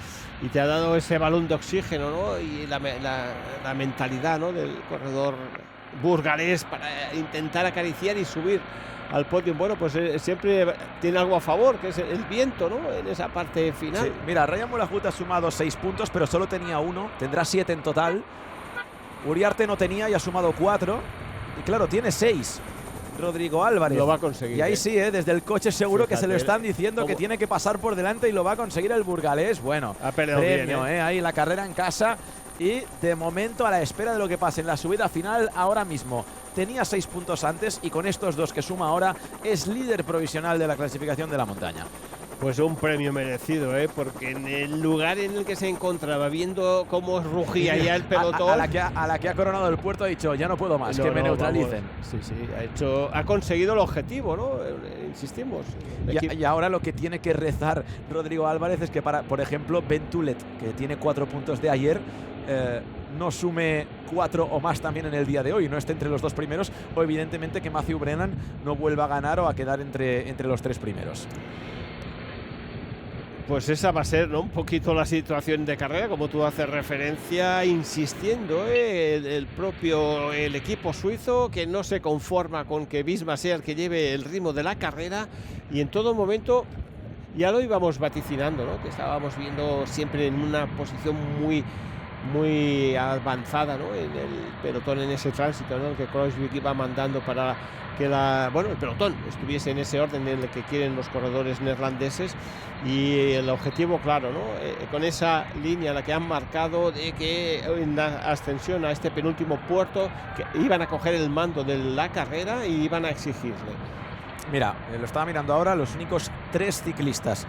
y te ha dado ese balón de oxígeno, ¿no?, y la mentalidad, ¿no?, del corredor burgalés para intentar acariciar y subir al podio. Bueno, pues siempre tiene algo a favor, que es el viento, ¿no?, en esa parte final. Sí. Mira, Ryan Bulahut ha sumado 6 puntos, pero solo tenía 1, tendrá 7 en total. Uriarte no tenía y ha sumado 4, y claro, tiene 6. Rodrigo Álvarez lo va a conseguir. Y ahí sí, desde el coche seguro. Fíjate, que se lo están diciendo, ¿cómo? Que tiene que pasar por delante, y lo va a conseguir el burgalés. Bueno, ha peleado premio, bien, ahí la carrera en casa, y de momento a la espera de lo que pase en la subida final. Ahora mismo tenía 6 puntos antes, y con estos 2 que suma ahora es líder provisional de la clasificación de la montaña. Pues un premio merecido, porque en el lugar en el que se encontraba, viendo cómo rugía ya el pelotón, a la que ha coronado el puerto, ha dicho: ya no puedo más, que me neutralicen. Vamos. Sí, ha conseguido el objetivo, ¿no? Insistimos. Y ahora lo que tiene que rezar Rodrigo Álvarez es que, por ejemplo, Ben Tulet, que tiene 4 puntos de ayer, no sume 4 o más también en el día de hoy, no esté entre los 2 primeros, o evidentemente que Matthew Brennan no vuelva a ganar o a quedar entre los 3 primeros. Pues esa va a ser, ¿no?, un poquito la situación de carrera, como tú haces referencia, insistiendo, el equipo suizo, que no se conforma con que Visma sea el que lleve el ritmo de la carrera, y en todo momento ya lo íbamos vaticinando, ¿no?, que estábamos viendo siempre en una posición muy muy avanzada, ¿no?, en el pelotón, en ese tránsito, ¿no?, el que Kruijswijk iba mandando para que el pelotón estuviese en ese orden en el que quieren los corredores neerlandeses, y el objetivo claro, ¿no?, con esa línea la que han marcado de que en la ascensión a este penúltimo puerto que iban a coger el mando de la carrera y iban a exigirle. Mira, lo estaba mirando ahora, los únicos 3 ciclistas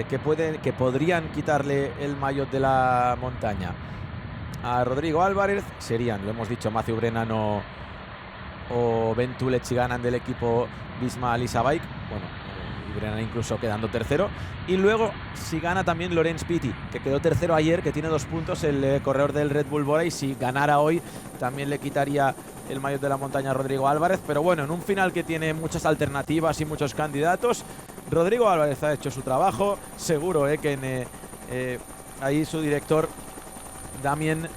que podrían quitarle el maillot de la montaña a Rodrigo Álvarez serían, lo hemos dicho, Mathieu Brennan o Ben Tulet si ganan del equipo Visma Lease Bike. Bueno, y Brennan incluso quedando tercero. Y luego si gana también Laurens Pitty, que quedó tercero ayer, que tiene 2 puntos, el corredor del Red Bull Bora, y si ganara hoy también le quitaría el maillot de la montaña a Rodrigo Álvarez. Pero bueno, en un final que tiene muchas alternativas y muchos candidatos, Rodrigo Álvarez ha hecho su trabajo. Seguro que ahí su director Damien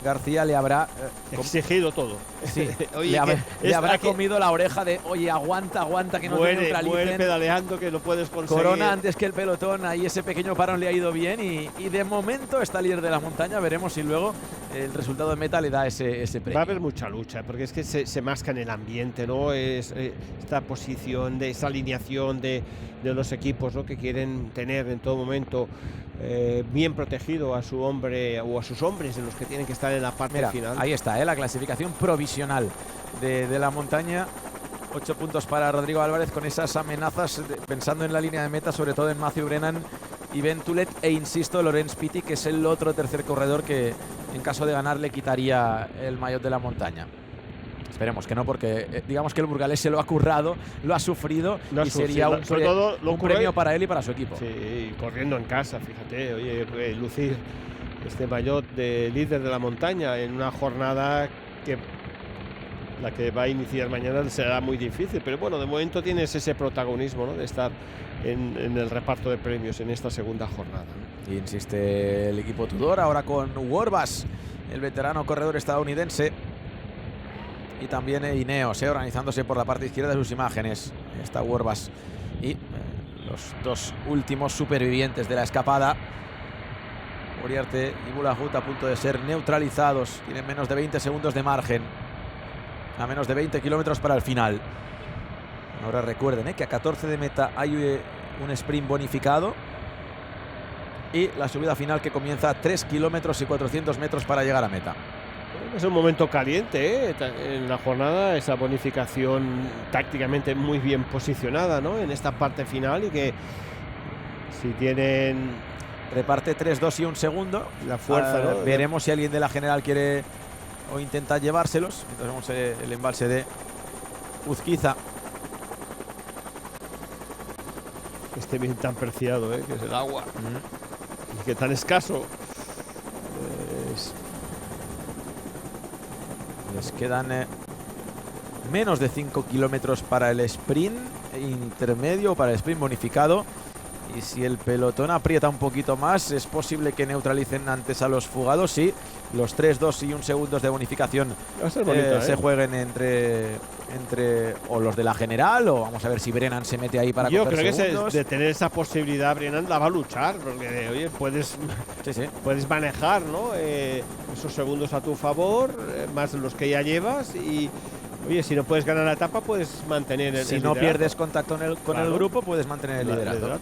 García le habrá exigido todo. Sí, oye, le habrá comido la oreja de oye, aguanta que no te neutralicen. Muere pedaleando, que lo puedes conseguir. Corona antes que el pelotón, ahí ese pequeño parón le ha ido bien y de momento está líder de la montaña. Veremos si luego el resultado de meta le da ese premio. Va a haber mucha lucha, porque es que se masca en el ambiente, ¿no? Esta posición, esa alineación de los equipos, ¿no?, que quieren tener en todo momento bien protegido a su hombre o a sus hombres, en los que tienen que estar en la parte final. Ahí está, la clasificación provisional de la montaña. 8 puntos para Rodrigo Álvarez, con esas amenazas pensando en la línea de meta, sobre todo en Mathieu Brennan y Ben Tulet, e insisto, Laurens Pitty, que es el otro tercer corredor que en caso de ganar le quitaría el maillot de la montaña. Esperemos que no, porque digamos que el burgalés se lo ha currado, lo ha sufrido, sería un premio para él y para su equipo. Sí, corriendo en casa, fíjate, oye, lucir este maillot de líder de la montaña en una jornada que la que va a iniciar mañana será muy difícil, pero bueno, de momento tienes ese protagonismo, ¿no?, de estar en el reparto de premios en esta segunda jornada. Y insiste el equipo Tudor, ahora con Warbash, el veterano corredor estadounidense, y también Ineos, organizándose por la parte izquierda de sus imágenes. Está Warbash y los 2 últimos supervivientes de la escapada, Uriarte y Bulahut, a punto de ser neutralizados. Tienen menos de 20 segundos de margen, a menos de 20 kilómetros para el final. Ahora recuerden que a 14 de meta hay un sprint bonificado y la subida final, que comienza a 3 kilómetros y 400 metros para llegar a meta. Es un momento caliente en la jornada, esa bonificación tácticamente muy bien posicionada, ¿no?, en esta parte final, y que si tienen... Reparte 3, 2 y 1 segundo. La fuerza, ¿no? Veremos si alguien de la general quiere o intenta llevárselos. Entonces vemos el embalse de Uzquiza. Este bien tan preciado, que es el agua. Y que tan escaso. Les quedan menos de 5 kilómetros para el sprint intermedio, para el sprint bonificado. Y si el pelotón aprieta un poquito más, es posible que neutralicen antes a los fugados. Sí, los 3, 2 y 1 segundos de bonificación se jueguen entre o los de la general, o vamos a ver si Brennan se mete ahí para coger segundos. Yo creo que de tener esa posibilidad, Brennan la va a luchar, porque oye, puedes manejar, ¿no?, esos segundos a tu favor, más los que ya llevas, y oye, si no puedes ganar la etapa, puedes mantener el liderato. Si no pierdes contacto con el grupo, puedes mantener el liderato.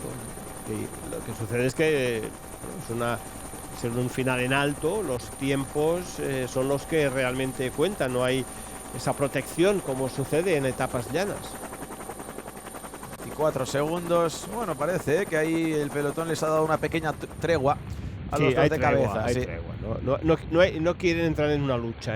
Y lo que sucede es que siendo un final en alto, los tiempos son los que realmente cuentan. No hay esa protección como sucede en etapas llanas. 24 segundos. Bueno, parece que ahí el pelotón les ha dado una pequeña tregua a los dos de cabeza. Hay tregua. No quieren entrar en una lucha,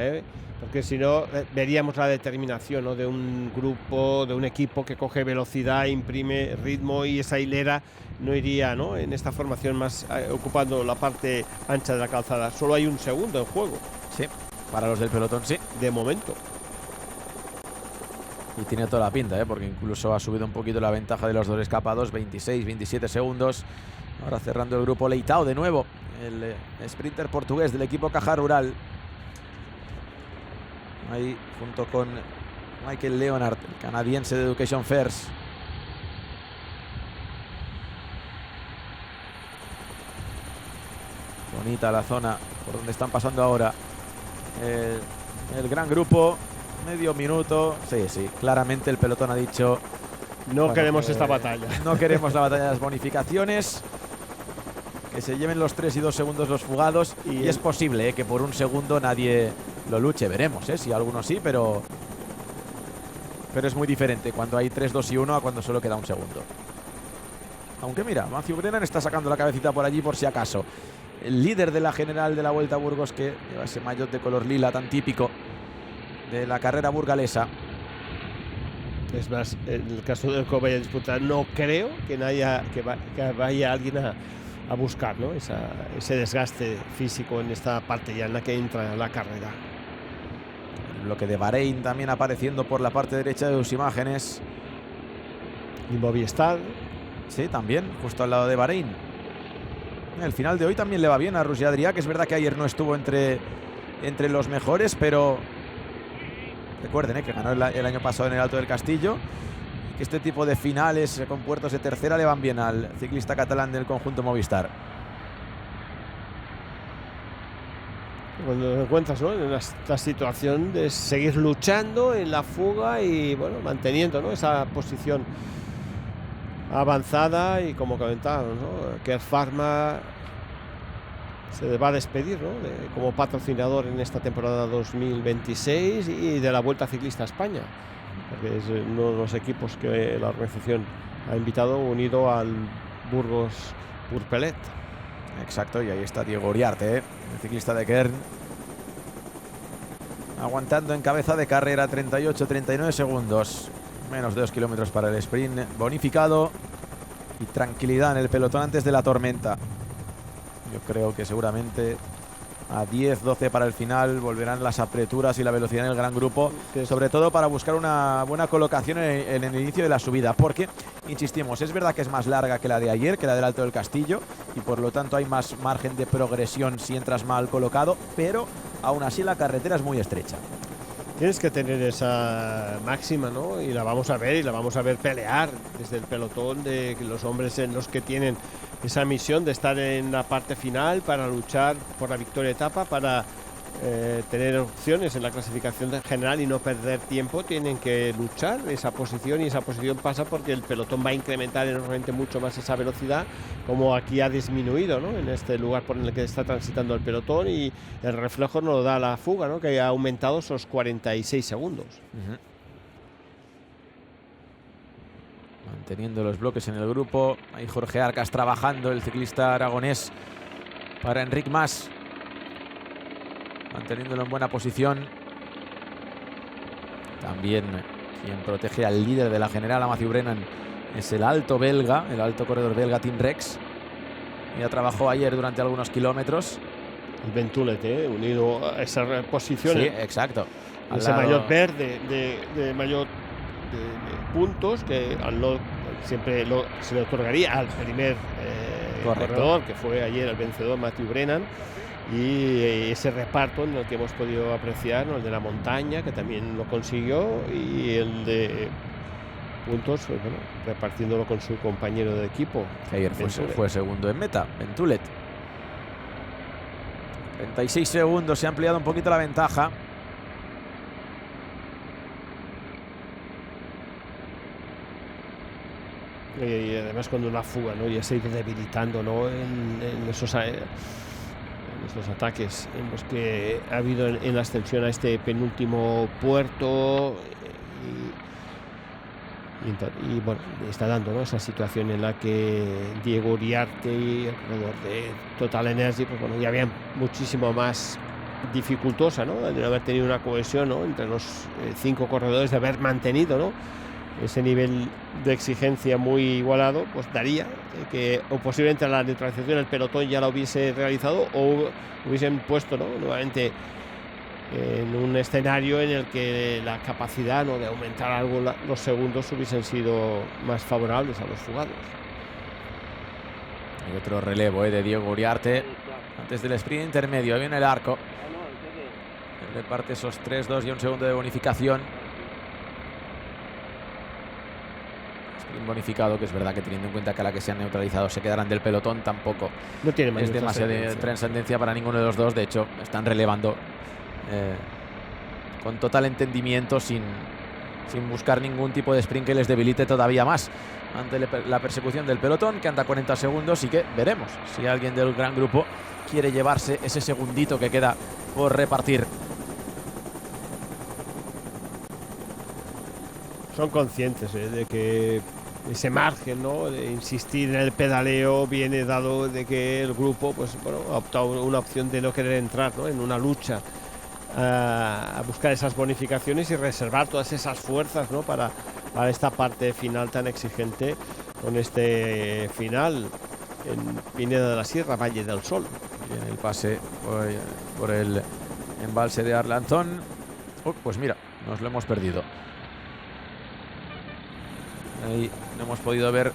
porque si no veríamos la determinación, ¿no?, de un grupo, de un equipo que coge velocidad, imprime ritmo, y esa hilera no iría, ¿no?, en esta formación más ocupando la parte ancha de la calzada. Solo hay un segundo en juego. Sí, para los del pelotón sí. De momento. Y tiene toda la pinta, porque incluso ha subido un poquito la ventaja de los dos escapados, 26, 27 segundos. Ahora cerrando el grupo Leitao de nuevo, el sprinter portugués del equipo Caja Rural. Ahí junto con Michael Leonard, el canadiense de Education First. Bonita la zona por donde están pasando ahora el gran grupo. Medio minuto. Sí, claramente el pelotón ha dicho: no queremos esta batalla. No queremos la batalla de las bonificaciones. Que se lleven los 3 y 2 segundos los fugados. Y es posible que por un segundo nadie lo luche. Veremos si algunos sí, pero es muy diferente cuando hay 3, 2 y 1 a cuando solo queda un segundo. Aunque mira, Matthew Brennan está sacando la cabecita por allí por si acaso. El líder de la general de la Vuelta a Burgos, que lleva ese maillot de color lila tan típico de la carrera burgalesa. Es más, en el caso del que vaya a disputar, no creo que vaya alguien a buscar, ¿no? ese desgaste físico en esta parte ya en la que entra la carrera. El bloque de Bahrein también apareciendo por la parte derecha de sus imágenes. Y Movistar. Sí, también, justo al lado de Bahrein. El final de hoy también le va bien a Roger Adrià, que es verdad que ayer no estuvo entre los mejores, pero recuerden que ganó el año pasado en el Alto del Castillo. Que este tipo de finales con puertos de tercera le van bien al ciclista catalán del conjunto Movistar. Cuando te encuentras, ¿no?, en esta situación de seguir luchando en la fuga y bueno, manteniendo, ¿no?, esa posición avanzada, y como comentábamos, ¿no?, que Pharma se va a despedir, ¿no?, como patrocinador en esta temporada 2026 y de la Vuelta Ciclista a España, porque es uno de los equipos que la organización ha invitado, unido al Burgos Purpelet. Exacto, y ahí está Diego Uriarte, el ciclista de Kern, aguantando en cabeza de carrera. 38-39 segundos, menos de 2 kilómetros para el sprint bonificado, y tranquilidad en el pelotón antes de la tormenta. Yo creo que seguramente a 10-12 para el final volverán las apreturas y la velocidad en el gran grupo, sobre todo para buscar una buena colocación en el inicio de la subida, porque, insistimos, es verdad que es más larga que la de ayer, que la del Alto del Castillo, y por lo tanto hay más margen de progresión si entras mal colocado, pero aún así la carretera es muy estrecha. Tienes que tener esa máxima, ¿no? Y la vamos a ver pelear desde el pelotón, de los hombres en los que tienen esa misión de estar en la parte final para luchar por la victoria de etapa, para tener opciones en la clasificación general y no perder tiempo. Tienen que luchar esa posición, y esa posición pasa porque el pelotón va a incrementar enormemente mucho más esa velocidad, como aquí ha disminuido, ¿no?, en este lugar por el que está transitando el pelotón, y el reflejo nos lo da la fuga, ¿no?, que ha aumentado esos 46 segundos. Manteniendo los bloques en el grupo, ahí Jorge Arcas trabajando, el ciclista aragonés, para Enric Mas, manteniéndolo en buena posición. También quien protege al líder de la general, a Matthew Brennan, es el alto belga, el alto corredor belga Tim Rex. Ya trabajó ayer durante algunos kilómetros. El Ventulet, unido a esa posición. Sí, exacto. Ese maillot verde de maillot de puntos, que siempre se le otorgaría al primer corredor, que fue ayer el vencedor Matthew Brennan. Y ese reparto en el que hemos podido apreciar, ¿no?, el de la montaña, que también lo consiguió, y el de puntos, pues, bueno, repartiéndolo con su compañero de equipo. Ayer fue segundo en meta, Ventulet. 36 segundos, se ha ampliado un poquito la ventaja. Y además cuando una fuga, ¿no?, ya se ha ido debilitando, ¿no?, en esos ataques en los que ha habido en la ascensión a este penúltimo puerto, y bueno, está dando, ¿no?, esa situación en la que Diego Uriarte y el corredor de Total Energy, pues bueno, ya habían muchísimo más dificultosa, ¿no?, de no haber tenido una cohesión, ¿no?, entre los 5 corredores, de haber mantenido, ¿no?, ese nivel de exigencia muy igualado, pues daría que o posiblemente la neutralización del pelotón ya la hubiese realizado, o hubiesen puesto, ¿no?, nuevamente en un escenario en el que la capacidad, ¿no?, de aumentar algo los segundos hubiesen sido más favorables a los fugados. Hay otro relevo de Diego Uriarte antes del sprint intermedio. Ahí viene el arco, reparte esos 3, 2 y 1 segundo de bonificación. un bonificado, que es verdad que teniendo en cuenta que a la que se han neutralizado se quedarán del pelotón, tampoco No tiene es demasiada trascendencia para ninguno de los dos. De hecho, están relevando con total entendimiento, sin buscar ningún tipo de sprint que les debilite todavía más ante la persecución del pelotón, que anda 40 segundos, y que veremos si alguien del gran grupo quiere llevarse ese segundito que queda por repartir. Son conscientes de que ese margen, ¿no?, de insistir en el pedaleo viene dado de que el grupo, pues bueno, ha optado una opción de no querer entrar, ¿no?, en una lucha a buscar esas bonificaciones y reservar todas esas fuerzas, ¿no?, para esta parte final tan exigente, con este final en Pineda de la Sierra, Valle del Sol. Bien, el pase por el embalse de Arlanzón. Pues mira, nos lo hemos perdido. Ahí no hemos podido ver.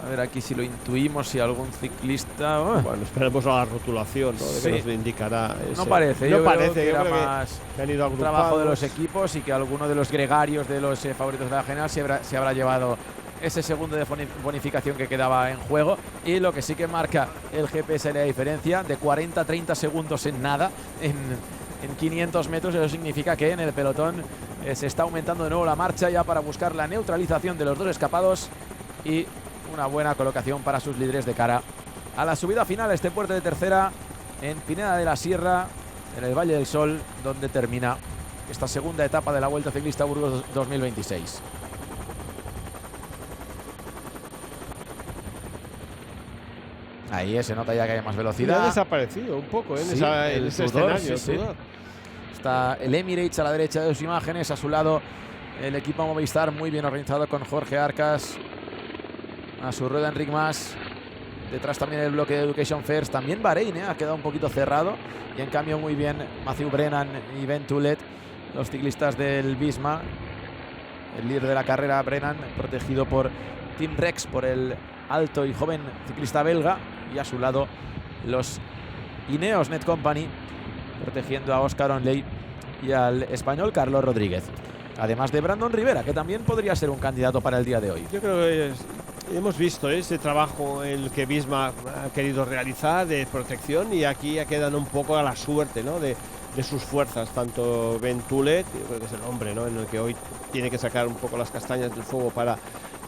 A ver aquí si lo intuimos, si algún ciclista... Bueno, esperemos a la rotulación, ¿no?, de que nos lo indicará. No parece, no parece, que era más que han ido un trabajo de los equipos, y que alguno de los gregarios de los favoritos de la general se habrá llevado ese segundo de bonificación que quedaba en juego. Y lo que sí que marca el GPS la diferencia de 40 a 30 segundos en nada, en 500 metros. Eso significa que en el pelotón se está aumentando de nuevo la marcha, ya para buscar la neutralización de los dos escapados y una buena colocación para sus líderes de cara a la subida final a este puerto de tercera en Pineda de la Sierra, en el Valle del Sol, donde termina esta segunda etapa de la Vuelta Ciclista Burgos 2026. Ahí se nota ya que hay más velocidad. Ha desaparecido un poco en ese sudor, escenario. Sí. Está el Emirates a la derecha de sus imágenes, a su lado el equipo Movistar, muy bien organizado, con Jorge Arcas a su rueda, Enric Mas. Detrás también el bloque de Education First. También Bahrein ha quedado un poquito cerrado, y en cambio muy bien Mathieu Brennan y Ben Tulet, los ciclistas del Visma. El líder de la carrera, Brennan, protegido por Tim Rex, por el alto y joven ciclista belga, y a su lado los Ineos Net Company, protegiendo a Oscar Onley y al español Carlos Rodríguez, además de Brandon Rivera, que también podría ser un candidato para el día de hoy. Yo creo que hemos visto ese trabajo en el que Visma ha querido realizar de protección, y aquí ya quedan un poco a la suerte, ¿no?, de sus fuerzas, tanto Ben Tulet, que es el hombre, ¿no?, en el que hoy tiene que sacar un poco las castañas del fuego para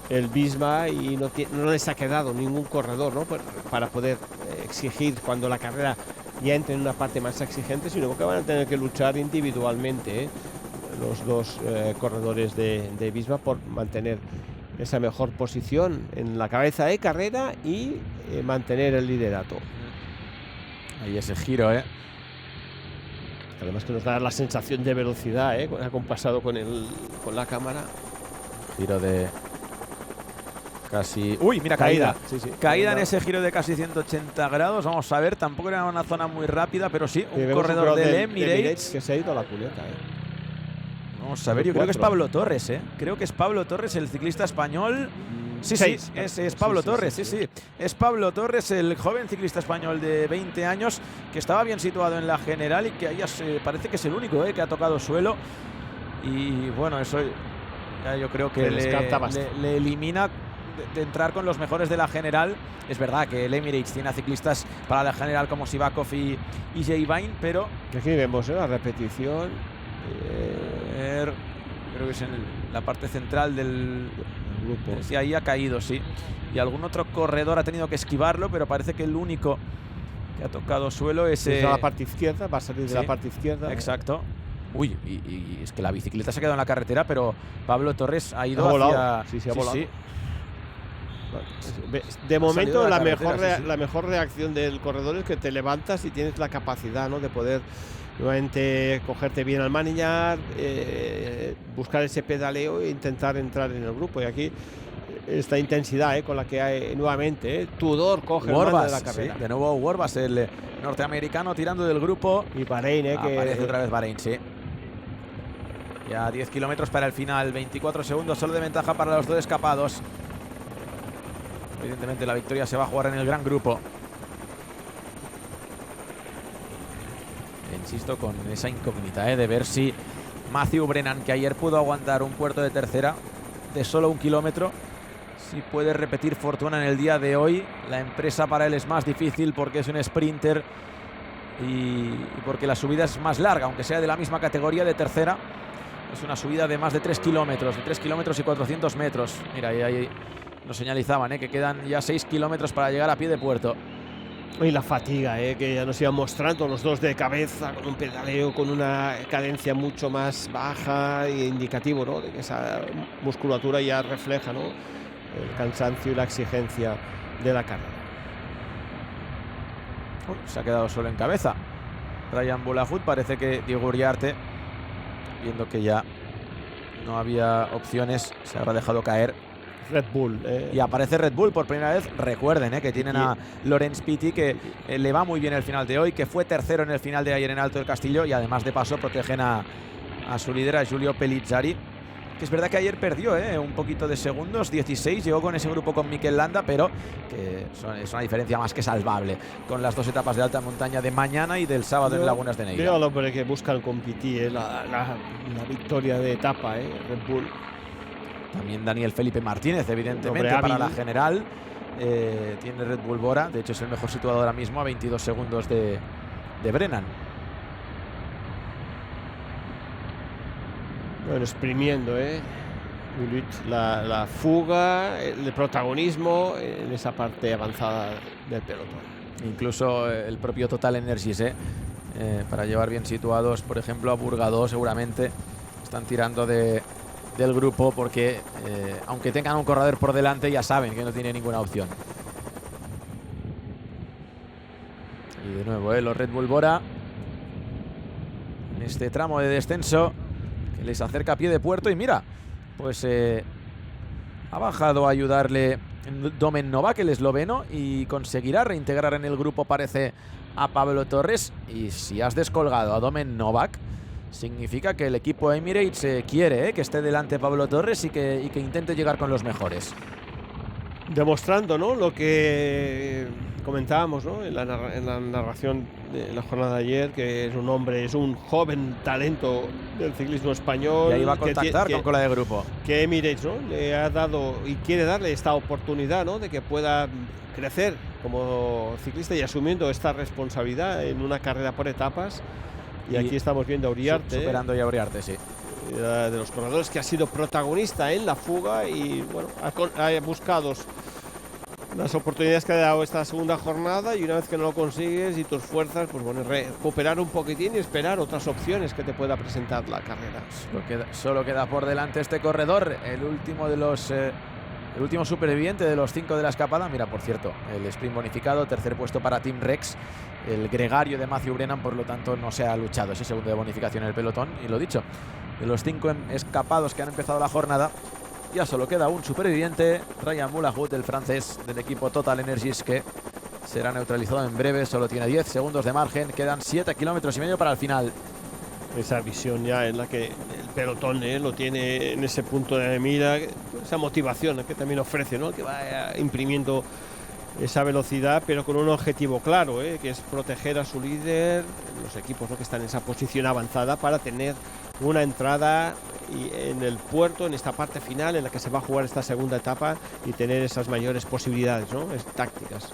el Visma, y no les ha quedado ningún corredor, ¿no?, para poder exigir cuando la carrera ya entre en una parte más exigente, sino que van a tener que luchar individualmente, los dos corredores de Visma, por mantener esa mejor posición en la cabeza de carrera y mantener el liderato. Ahí ese giro, Además que nos da la sensación de velocidad, compasado con la cámara. Giro de casi... ¡Uy, mira, caída! Sí. Caída en ese giro de casi 180 grados. Vamos a ver, tampoco era una zona muy rápida, pero sí, un corredor del Emirates que se ha ido a la cuneta, Vamos a ver, yo creo que es Pablo Torres, Creo que es Pablo Torres, el ciclista español. Sí, es Pablo Torres, sí. Es Pablo Torres, el joven ciclista español de 20 años, que estaba bien situado en la general, y que parece que es el único que ha tocado suelo. Y bueno, eso ya yo creo que le elimina de entrar con los mejores de la general. Es verdad que el Emirates tiene a ciclistas para la general como Sivakov y Jay Vine, pero aquí vemos la repetición. Creo que es en la parte central del grupo. Sí, ahí ha caído, sí. Y algún otro corredor ha tenido que esquivarlo, pero parece que el único que ha tocado suelo es la parte izquierda, va a salir de la parte izquierda. Exacto. Uy, y es que la bicicleta se ha quedado en la carretera, pero Pablo Torres ha ido hacia... Sí, se ha volado. Sí. De momento la mejor reacción del corredor es que te levantas y tienes la capacidad, ¿no?, de poder nuevamente cogerte bien al manillar, buscar ese pedaleo e intentar entrar en el grupo. Y aquí esta intensidad con la que hay nuevamente Tudor coge Warbas, el mando de la carrera. Sí, de nuevo Warbas, el norteamericano, tirando del grupo. Y Bahrein, que aparece otra vez Bahrein, sí. Ya 10 kilómetros para el final, 24 segundos solo de ventaja para los dos escapados. Evidentemente la victoria se va a jugar en el gran grupo. Insisto, con esa incógnita de ver si Mathieu Brennan, que ayer pudo aguantar un puerto de tercera de solo 1 kilómetro, si puede repetir fortuna en el día de hoy. La empresa para él es más difícil porque es un sprinter y porque la subida es más larga, aunque sea de la misma categoría de tercera. Es una subida de más de 3 kilómetros, de 3 kilómetros y 400 metros. Mira, ahí nos señalizaban que quedan ya 6 kilómetros para llegar a pie de puerto. Y la fatiga, que ya nos iban mostrando los dos de cabeza, con un pedaleo, con una cadencia mucho más baja e indicativo, ¿no?, de que esa musculatura ya refleja, ¿no?, el cansancio y la exigencia de la carrera. Se ha quedado solo en cabeza Ryan Boulahut. Parece que Diego Uriarte, viendo que ya no había opciones, se habrá dejado caer. Red Bull. Y aparece Red Bull por primera vez. Recuerden que tienen a Laurens Pitty, que le va muy bien el final de hoy, que fue tercero en el final de ayer en Alto del Castillo, y además de paso protegen a su líder, a Giulio Pellizzari, que es verdad que ayer perdió un poquito de segundos, 16, llegó con ese grupo con Mikel Landa, pero que es una diferencia más que salvable con las dos etapas de alta montaña de mañana y del sábado en Lagunas de Neira. Veo al hombre que buscan con Pitty la victoria de etapa, Red Bull. También Daniel Felipe Martínez, evidentemente, para la general. Tiene Red Bull Bora, de hecho es el mejor situado ahora mismo, a 22 segundos de Brennan. Bueno, exprimiendo, la fuga, el protagonismo en esa parte avanzada del pelotón. Incluso el propio Total Energies, para llevar bien situados, por ejemplo, a Burgado, seguramente están tirando del grupo porque aunque tengan un corredor por delante, ya saben que no tiene ninguna opción. Y de nuevo los Red Bull Bora en este tramo de descenso que les acerca a pie de puerto. Y mira, pues ha bajado a ayudarle Domen Novak, el esloveno, y conseguirá reintegrar en el grupo, parece, a Pablo Torres. Y si has descolgado a Domen Novak, significa que el equipo Emirates quiere que esté delante Pablo Torres y que intente llegar con los mejores. Demostrando, ¿no?, lo que comentábamos, ¿no?, en la narración de la jornada de ayer, que es un joven talento del ciclismo español. Y ahí va a contactar con cola de grupo. Que Emirates, ¿no?, le ha dado y quiere darle esta oportunidad, ¿no?, de que pueda crecer como ciclista y asumiendo esta responsabilidad en una carrera por etapas. Y aquí estamos viendo a Uriarte. Superando ya a Uriarte, sí. De los corredores que ha sido protagonista en la fuga y bueno, ha buscado las oportunidades que ha dado esta segunda jornada, y una vez que no lo consigues y tus fuerzas, pues bueno, recuperar un poquitín y esperar otras opciones que te pueda presentar la carrera. Solo queda por delante este corredor, el último superviviente de los 5 de la escapada. Mira, por cierto, el sprint bonificado, tercer puesto para Team Rex, el gregario de Matthew Brennan, por lo tanto no se ha luchado ese segundo de bonificación en el pelotón. Y lo dicho, de los 5 escapados que han empezado la jornada, ya solo queda un superviviente, Ryan Boulahut, el francés del equipo Total Energies, que será neutralizado en breve. Solo tiene 10 segundos de margen, quedan 7 kilómetros y medio para el final. Esa visión ya en la que el pelotón lo tiene en ese punto de mira, esa motivación que también ofrece, ¿no?, que va imprimiendo esa velocidad, pero con un objetivo claro, que es proteger a su líder, los equipos, ¿no?, que están en esa posición avanzada, para tener una entrada en el puerto, en esta parte final en la que se va a jugar esta segunda etapa, y tener esas mayores posibilidades, ¿no?, tácticas.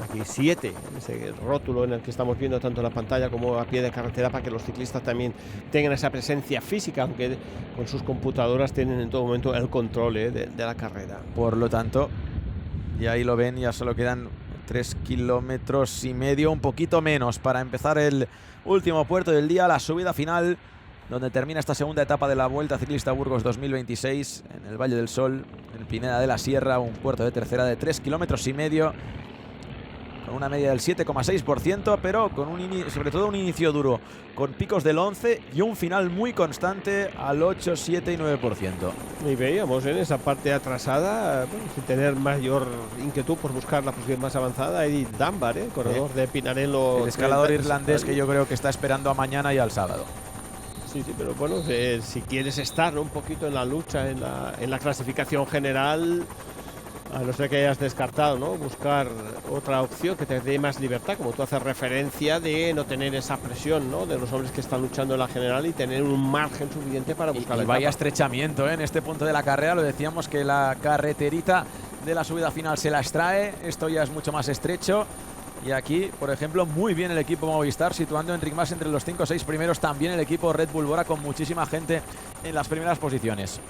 Aquí 7, ese rótulo en el que estamos viendo tanto en la pantalla como a pie de carretera, para que los ciclistas también tengan esa presencia física, aunque con sus computadoras tienen en todo momento el control de la carrera. Por lo tanto, y ahí lo ven, ya solo quedan 3 kilómetros y medio, un poquito menos, para empezar el último puerto del día, la subida final, donde termina esta segunda etapa de la Vuelta Ciclista Burgos 2026 en el Valle del Sol, en Pineda de la Sierra, un puerto de tercera de 3 kilómetros y medio, con una media del 7,6%, pero con sobre todo un inicio duro, con picos del 11 y un final muy constante al 8, 7 y 9%. Y veíamos en esa parte atrasada, bueno, sin tener mayor inquietud por buscar la posición más avanzada, Eddie Dunbar, corredor de Pinarello. El escalador irlandés que yo creo que está esperando a mañana y al sábado. Sí, pero bueno, si quieres estar un poquito en la lucha, en la clasificación general, A no ser que hayas descartado, ¿no? Buscar otra opción que te dé más libertad, como tú haces referencia de no tener esa presión, ¿no? De los hombres que están luchando en la general y tener un margen suficiente para buscar y vaya estrechamiento, ¿eh? En este punto de la carrera. Lo decíamos que la carreterita de la subida final se la extrae. Esto ya es mucho más estrecho. Y aquí, por ejemplo, muy bien el equipo Movistar, situando a Enric Mas entre los 5 o 6 primeros. También el equipo Red Bull Bora con muchísima gente en las primeras posiciones.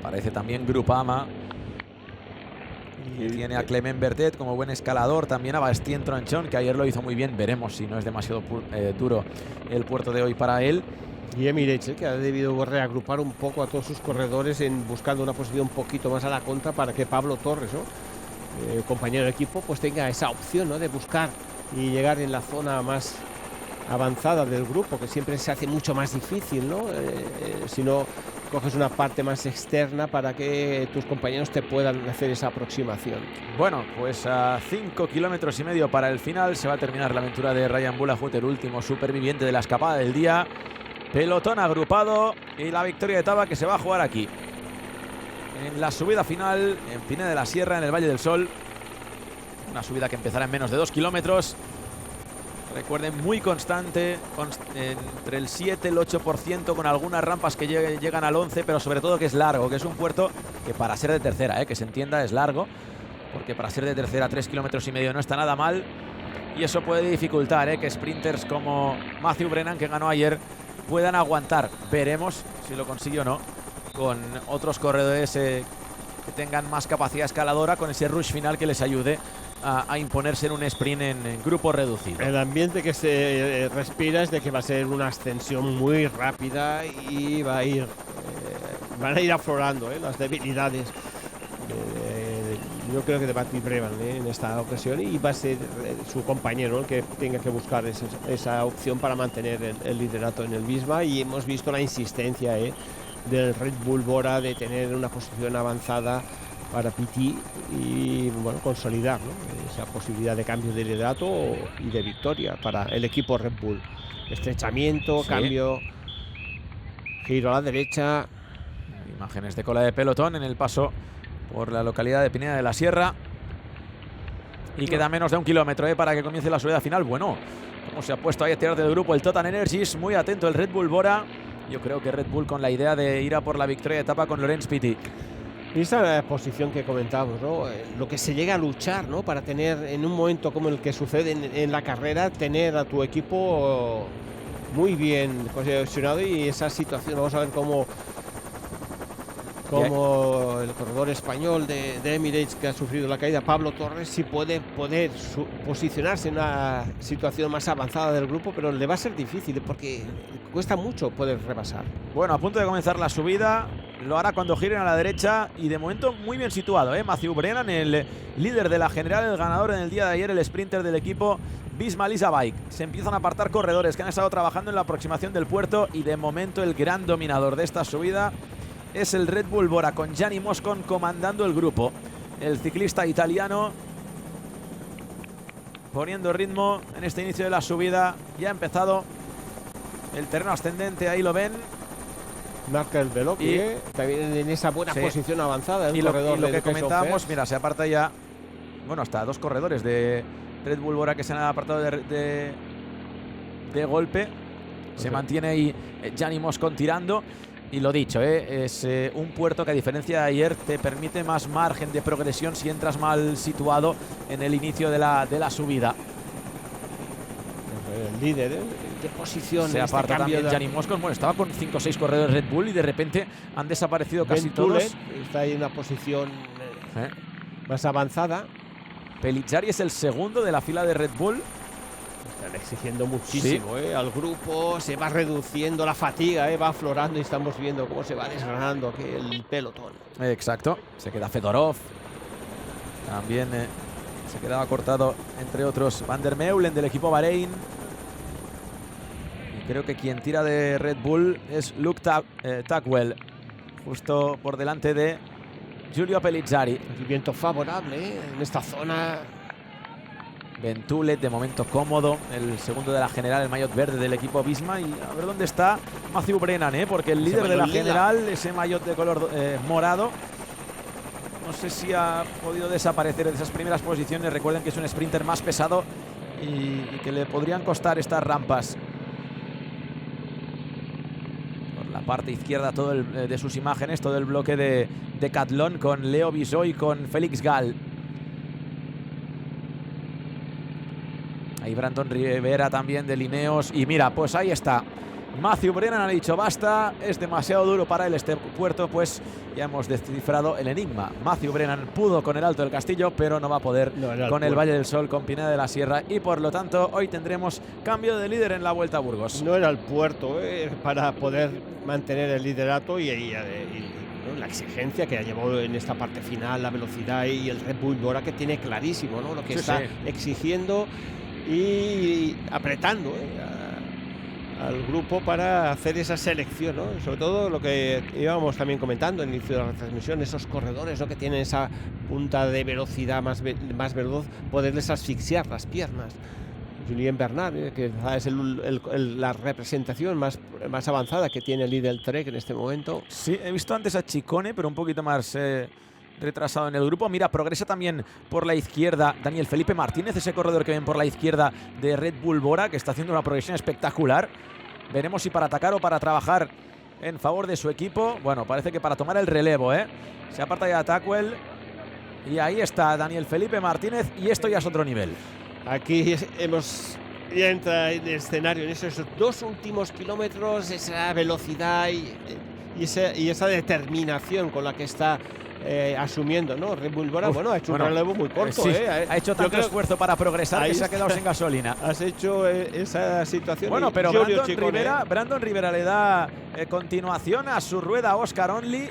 Aparece también Groupama. Y tiene a Clement Bertet como buen escalador. También a Bastien Tronchon, que ayer lo hizo muy bien. Veremos si no es demasiado duro el puerto de hoy para él. Y Emirates, que ha debido reagrupar un poco a todos sus corredores buscando una posición un poquito más a la contra para que Pablo Torres, ¿no? Compañero de equipo, pues tenga esa opción, ¿no? De buscar y llegar en la zona más avanzada del grupo, que siempre se hace mucho más difícil, ¿no? Si no coges una parte más externa para que tus compañeros te puedan hacer esa aproximación. Bueno, pues a 5 kilómetros y medio para el final se va a terminar la aventura de Ryan Bulahut, el último superviviente de la escapada del día. Pelotón agrupado y la victoria de etapa que se va a jugar aquí, en la subida final en Pineda de la Sierra, en el Valle del Sol. Una subida que empezará en menos de 2 kilómetros. Recuerden, muy constante, entre el 7 y el 8%, con algunas rampas que llegan al 11%, pero sobre todo que es largo, que es un puerto que para ser de tercera, que se entienda, es largo, porque para ser de tercera 3 kilómetros y medio no está nada mal, y eso puede dificultar que sprinters como Matthew Brennan, que ganó ayer, puedan aguantar. Veremos si lo consigue o no, con otros corredores que tengan más capacidad escaladora, con ese rush final que les ayude a imponerse en un sprint en grupo reducido. El ambiente que se respira es de que va a ser una ascensión muy rápida y van a ir aflorando las debilidades. Yo creo que de Matthew Brennan en esta ocasión, y va a ser su compañero el que tenga que buscar esa opción para mantener el liderato en el misma. Y hemos visto la insistencia del Red Bull Bora de tener una posición avanzada para PT y bueno, consolidar, ¿no? Esa posibilidad de cambio de liderato y de victoria para el equipo Red Bull. Estrechamiento, sí. Cambio, giro a la derecha. Imágenes de cola de pelotón en el paso por la localidad de Pineda de la Sierra. Y queda menos de 1 kilómetro para que comience la subida final. Bueno, cómo se ha puesto ahí a tirar del grupo el Total Energies. Muy atento el Red Bull Bora. Yo creo que Red Bull con la idea de ir a por la victoria de etapa con Laurens Pitty. Y esa es la posición que comentábamos, ¿no? Lo que se llega a luchar, ¿no? Para tener en un momento como el que sucede en la carrera, tener a tu equipo muy bien posicionado, y esa situación, vamos a ver cómo el corredor español de Emirates, que ha sufrido la caída, Pablo Torres, si puede posicionarse en una situación más avanzada del grupo, pero le va a ser difícil porque cuesta mucho poder rebasar. Bueno, a punto de comenzar la subida, lo hará cuando giren a la derecha, y de momento muy bien situado, Matthew Brennan, el líder de la general, el ganador en el día de ayer, el sprinter del equipo Visma Lease Bike. Se empiezan a apartar corredores que han estado trabajando en la aproximación del puerto, y de momento el gran dominador de esta subida es el Red Bull Bora, con Gianni Moscon comandando el grupo. El ciclista italiano poniendo ritmo en este inicio de la subida. Ya ha empezado el terreno ascendente, ahí lo ven. Marca el velo, que también en esa buena posición avanzada. Y lo que comentábamos, mira, se aparta ya, bueno, hasta 2 corredores de Red Bull Bora que se han apartado de golpe. Se mantiene ahí Gianni Moscon tirando. Y lo dicho, es un puerto que, a diferencia de ayer, te permite más margen de progresión si entras mal situado en el inicio de la subida. El líder de posición. Se aparta también Gianni Moscon. Bueno, estaba con 5 o 6 corredores Red Bull y de repente han desaparecido casi todos. Está ahí en una posición más avanzada. Pellizzari es el segundo de la fila de Red Bull. Están exigiendo muchísimo al grupo, se va reduciendo la fatiga, va aflorando, y estamos viendo cómo se va desgranando el pelotón. Exacto, se queda Fedorov, también se quedaba cortado, entre otros, Van der Meulen del equipo Bahrein. Y creo que quien tira de Red Bull es Luke Tackwell, justo por delante de Giulio Pellizzari. El viento favorable en esta zona. Ventulet de momento cómodo, el segundo de la general, el maillot verde del equipo Visma. Y a ver dónde está Matthew Brennan, porque el líder de la general, ese maillot de color morado, no sé si ha podido desaparecer de esas primeras posiciones. Recuerden que es un sprinter más pesado y que le podrían costar estas rampas. Por la parte izquierda de sus imágenes, todo el bloque de Decathlon con Leo Bisó y con Félix Gall. Ahí Brandon Rivera también de Lineos. Y mira, pues ahí está. Matthew Brennan ha dicho basta, es demasiado duro para él este puerto, pues ya hemos descifrado el enigma. Matthew Brennan pudo con el Alto del Castillo, pero no va a poder con el Valle del Sol, con Pineda de la Sierra, y por lo tanto hoy tendremos cambio de líder en la Vuelta a Burgos. No era el puerto para poder mantener el liderato y ¿no? La exigencia que ha llevado en esta parte final, la velocidad y el Red Bull ahora que tiene clarísimo, ¿no? Lo que está exigiendo y apretando al grupo para hacer esa selección, ¿no? Sobre todo lo que íbamos también comentando al inicio de la transmisión, esos corredores, ¿no? Que tienen esa punta de velocidad más veloz, poderles asfixiar las piernas. Julien Bernard, que es la representación más avanzada que tiene el Lidl Trek en este momento. Sí, he visto antes a Ciccone, pero un poquito más retrasado en el grupo. Mira, progresa también por la izquierda Daniel Felipe Martínez, ese corredor que ven por la izquierda de Red Bull Bora, que está haciendo una progresión espectacular. Veremos si para atacar o para trabajar en favor de su equipo. Bueno, parece que para tomar el relevo, Se aparta ya Tacuel. Y ahí está Daniel Felipe Martínez, y esto ya es otro nivel. Aquí ya entra en el escenario en esos 2 últimos kilómetros, esa velocidad y esa determinación con la que está asumiendo, ¿no? Red Bull Bora, ha hecho un relevo muy corto. Sí, ha hecho tanto esfuerzo para progresar que se ha quedado sin gasolina. Has hecho esa situación. Bueno, pero Brandon Rivera le da continuación a su rueda a Oscar Onley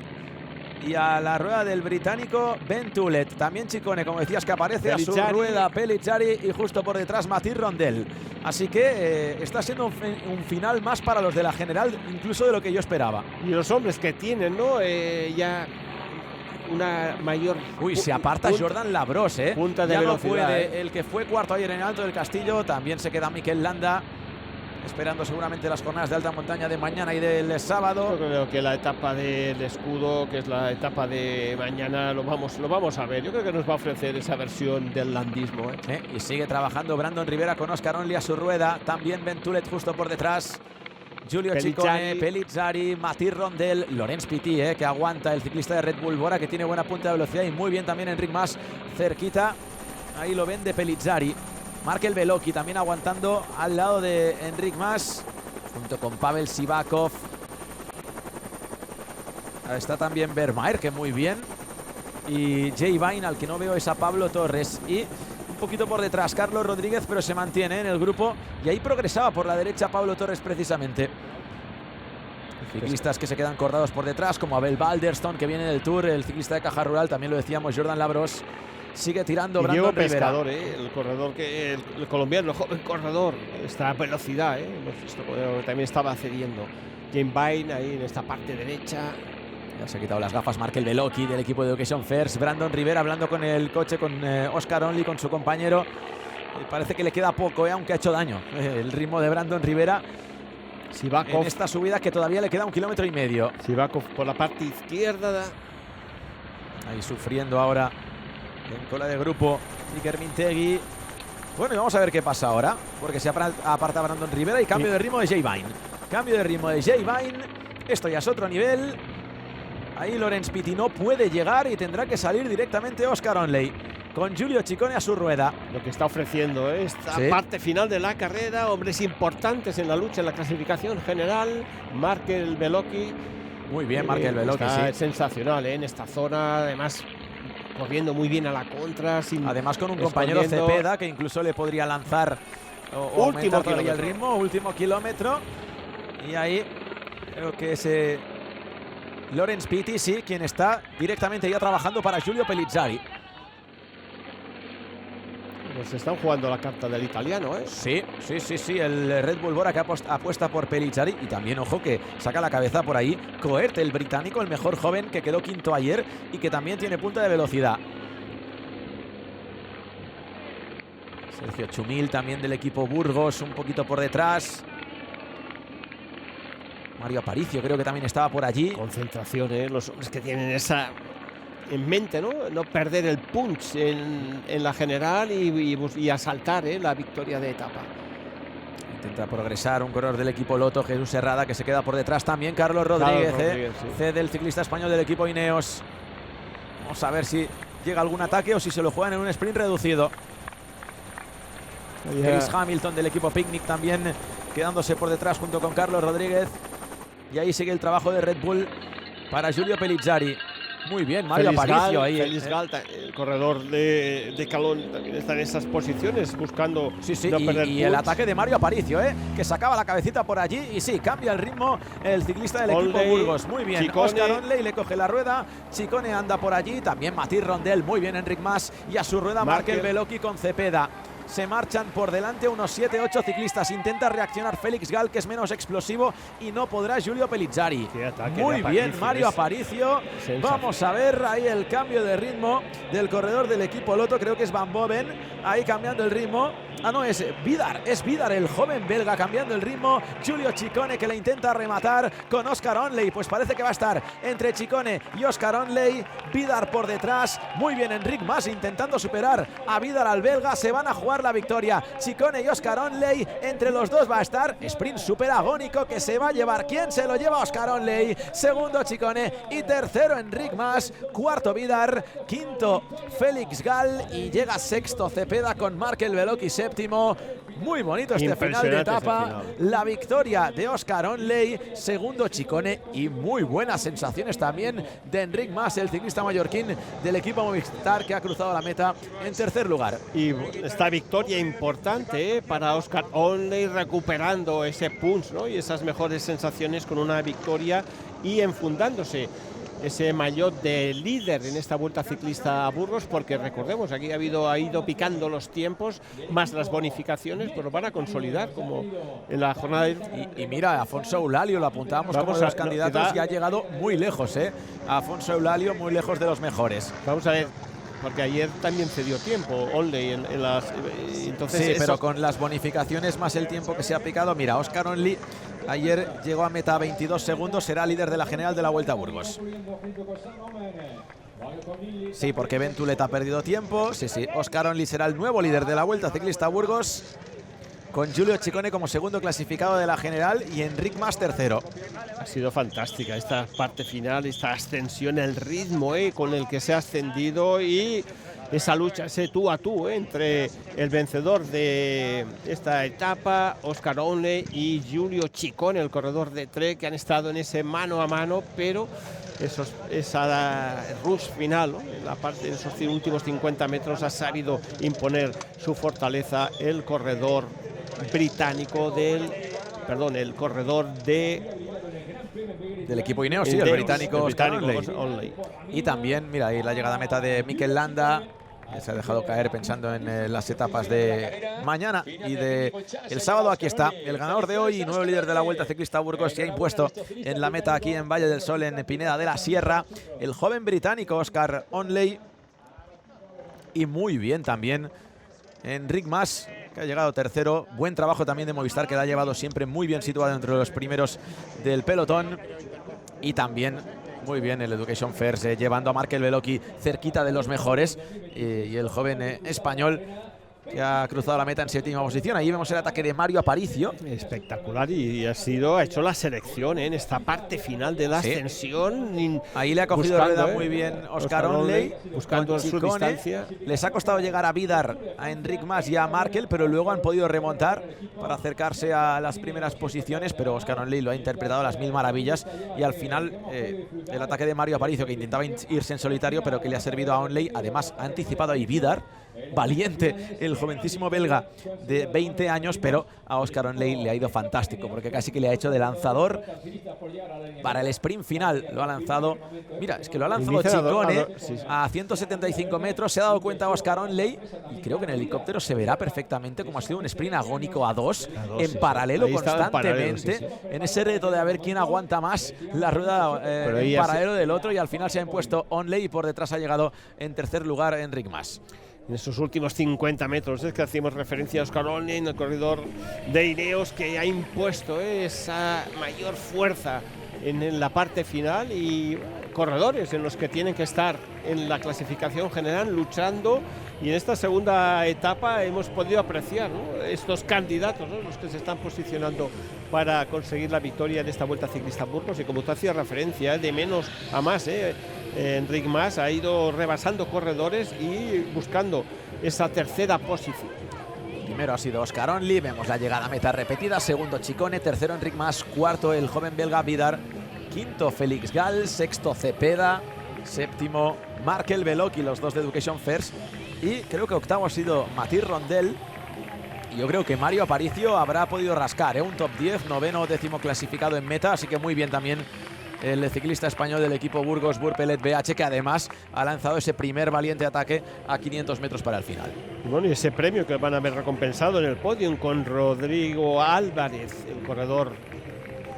y a la rueda del británico Ventulet. También Ciccone, como decías, que aparece a su rueda Pellizzari, y justo por detrás Mathilde Rondel. Así que está siendo un final más para los de la general, incluso de lo que yo esperaba. Y los hombres que tienen, ¿no? Ya una mayor... Se aparta Jordan Labros, punta de ya velocidad, no puede. El que fue cuarto ayer en el Alto del Castillo, también se queda Mikel Landa, esperando seguramente las jornadas de alta montaña de mañana y del sábado. Yo creo que la etapa del escudo, que es la etapa de mañana, lo vamos a ver. Yo creo que nos va a ofrecer esa versión del landismo. Y sigue trabajando Brandon Rivera con Oscar Onley a su rueda. También Ventulet justo por detrás. Giulio Ciccone, Pellizzari, Mathilde Rondel, Laurens Pitty, que aguanta el ciclista de Red Bull Bora, que tiene buena punta de velocidad, y muy bien también Enric Mas cerquita. Ahí lo ven de Pellizzari. Markel Beloki también aguantando al lado de Enric Mas, junto con Pavel Sivakov. Ahí está también Vermeer, que muy bien. Y Jay Vine, al que no veo, es a Pablo Torres. Y un poquito por detrás Carlos Rodríguez, pero se mantiene en el grupo. Y ahí progresaba por la derecha Pablo Torres precisamente. Ciclistas que se quedan cortados por detrás, como Abel Balderston, que viene del Tour, el ciclista de Caja Rural, también lo decíamos, Jordan Labros. Sigue tirando Brandon Rivera. Pescador, el corredor, el colombiano, el joven corredor, esta velocidad, hemos visto, también estaba cediendo. Jane Vine ahí en esta parte derecha. Ya se ha quitado las gafas Markel Beloki del equipo de Education First. Brandon Rivera hablando con el coche, con Oscar Onley, con su compañero. Parece que le queda poco, aunque ha hecho daño el ritmo de Brandon Rivera. Sivakov, en esta subida, que todavía le queda 1,5 kilómetros. Sivakov por la parte izquierda. Ahí sufriendo ahora en cola de grupo Iker Mintegui. Bueno, y vamos a ver qué pasa ahora, porque se aparta Brandon Rivera y cambio de ritmo de Jay Vine. Cambio de ritmo de Jay Vine. Esto ya es otro nivel. Ahí Laurens Pitty no puede llegar y tendrá que salir directamente Oscar Onley, con Giulio Ciccone a su rueda. Lo que está ofreciendo esta parte final de la carrera, hombres importantes en la lucha, en la clasificación general. Markel Beloki. Muy bien, Markel Beloki, está sensacional en esta zona, además corriendo muy bien a la contra. Además con un compañero Cepeda, que incluso le podría lanzar o aumentar todavía el ritmo. Último kilómetro. Y ahí creo que ese Laurens Pitty, sí, quien está directamente ya trabajando para Giulio Pellizzari. Pues están jugando la carta del italiano, Sí, el Red Bull Bora, que apuesta por Pellizzari. Y también, ojo, que saca la cabeza por ahí Coert, el británico, el mejor joven, que quedó quinto ayer y que también tiene punta de velocidad. Sergio Chumil también del equipo Burgos, un poquito por detrás. Mario Aparicio creo que también estaba por allí. Concentración, los hombres que tienen esa en mente, no perder el punch en la general y asaltar la victoria de etapa. Intenta progresar un corredor del equipo Lotto, Jesús Herrada, que se queda por detrás también. Carlos Rodríguez, sí. cede el ciclista español del equipo Ineos. Vamos a ver si llega algún ataque o si se lo juegan en un sprint reducido. Chris Hamilton del equipo Picnic también quedándose por detrás junto con Carlos Rodríguez. Y ahí sigue el trabajo de Red Bull para Giulio Pellizzari. Muy bien, Mario Aparicio ahí. Félix Gall, el corredor de Calón, también está en esas posiciones buscando no perder y el ataque de Mario Aparicio, que sacaba la cabecita por allí y sí, cambia el ritmo el ciclista del equipo Burgos. Muy bien, Oscar Onley le coge la rueda, Ciccone anda por allí, también Mathis Rondel, muy bien Enric Mas y a su rueda Markel Bellocchi con Cepeda. Se marchan por delante unos 7-8 ciclistas. Intenta reaccionar Félix Gall, que es menos explosivo, y no podrá Giulio Pellizzari. Muy bien Mario Aparicio. Vamos a ver ahí el cambio de ritmo del corredor del equipo Lotto. Creo que es Van Boven. Ahí cambiando el ritmo. Ah, no, es Vidar, el joven belga cambiando el ritmo. Giulio Ciccone que le intenta rematar con Oscar Onley. Pues parece que va a estar entre Ciccone y Oscar Onley. Vidar por detrás. Muy bien Enric Mas intentando superar a Vidar, al belga. Se van a jugar la victoria. Ciccone y Oscar Onley. Entre los dos va a estar sprint súper agónico que se va a llevar. ¿Quién se lo lleva? Oscar Onley. Segundo Ciccone y tercero Enric Mas. Cuarto Vidar. Quinto Félix Gall y llega sexto Cepeda con Markel Bellocchi séptimo. Muy bonito este final de etapa. La victoria de Oscar Onley, segundo Ciccone y muy buenas sensaciones también de Enric Mas, el ciclista mallorquín del equipo Movistar, que ha cruzado la meta en tercer lugar. Y esta victoria importante para Oscar Onley, recuperando ese punch, y esas mejores sensaciones con una victoria y enfundándose ese maillot de líder en esta Vuelta Ciclista a Burgos, porque recordemos, aquí ha ido picando los tiempos, más las bonificaciones, pero van a consolidar como en la jornada de... Y mira, Afonso Eulalio lo apuntábamos como de los candidatos y ha llegado muy lejos, Afonso Eulalio muy lejos de los mejores. Vamos a ver, porque ayer también cedió tiempo Onley en las... Entonces sí, pero con las bonificaciones más el tiempo que se ha aplicado, mira, Oscar Onley ayer llegó a meta a 22 segundos, será líder de la general de la Vuelta a Burgos. Sí, porque Ventulet ha perdido tiempo. Sí, Oscar Onley será el nuevo líder de la Vuelta Ciclista a Burgos, con Giulio Ciccone como segundo clasificado de la general y Enric Mas tercero. Ha sido fantástica esta parte final, esta ascensión, el ritmo con el que se ha ascendido y esa lucha, ese tú a tú entre el vencedor de esta etapa, Oscar Onley, y Giulio Ciccone, el corredor de Trek, que han estado en ese mano a mano, pero esa rush final, en la parte de esos últimos 50 metros ha sabido imponer su fortaleza el corredor británico el corredor del equipo Ineos, sí, el británico Oscar Onley. Y también, mira, ahí la llegada a meta de Mikel Landa, que se ha dejado caer pensando en las etapas de mañana y de el sábado. Aquí está el ganador de hoy y nuevo líder de la Vuelta Ciclista a Burgos, se ha impuesto en la meta aquí en Valle del Sol, en Pineda de la Sierra, el joven británico Oscar Onley. Y muy bien también Enric Mas, que ha llegado tercero. Buen trabajo también de Movistar, que la ha llevado siempre muy bien situado entre los primeros del pelotón. Y también muy bien el Education First, llevando a Markel Bellocchi cerquita de los mejores. Y el joven español, que ha cruzado la meta en séptima posición. Ahí vemos el ataque de Mario Aparicio. Espectacular, y ha hecho la selección en esta parte final de la ascensión. Ahí le ha cogido rueda muy bien Oscar Onley, buscando su distancia. Les ha costado llegar a Vidar, a Enric Mas y a Markel, pero luego han podido remontar para acercarse a las primeras posiciones, pero Oscar Onley lo ha interpretado a las mil maravillas, y al final el ataque de Mario Aparicio, que intentaba irse en solitario, pero que le ha servido a Onley. Además ha anticipado ahí Vidar, valiente el jovencísimo belga de 20 años, pero a Oscar Onley le ha ido fantástico, porque casi que le ha hecho de lanzador para el sprint final. Lo ha lanzado, mira, es que lo ha lanzado Ciccone a 175 metros, se ha dado cuenta Oscar Onley, y creo que en el helicóptero se verá perfectamente cómo ha sido un sprint agónico a dos en paralelo constantemente, en ese reto de a ver quién aguanta más la rueda en paralelo del otro, y al final se ha impuesto Onley y por detrás ha llegado en tercer lugar Enric Mas. en esos últimos 50 metros. Es que hacíamos referencia a Oscar Onley en el corredor de Ineos, que ha impuesto esa mayor fuerza en la parte final, y corredores en los que tienen que estar en la clasificación general luchando, y en esta segunda etapa hemos podido apreciar, ¿no?, estos candidatos, ¿no?, los que se están posicionando para conseguir la victoria en esta Vuelta Ciclista a Burgos. Y como tú hacías referencia, de menos a más, Enric Mas ha ido rebasando corredores y buscando esa tercera posición. Primero ha sido Oscar Onley, vemos la llegada a meta repetida, segundo Ciccone, tercero Enric Mas, cuarto el joven belga Vidar, quinto Félix Gall, sexto Cepeda, séptimo Markel Veloki, los dos de Education First, y creo que octavo ha sido Mathilde Rondel. Y yo creo que Mario Aparicio habrá podido rascar, un top 10, noveno, décimo clasificado en meta, así que muy bien también el ciclista español del equipo Burgos Burpelet BH, que además ha lanzado ese primer valiente ataque a 500 metros para el final. Bueno, y ese premio que van a haber recompensado en el podium con Rodrigo Álvarez, el corredor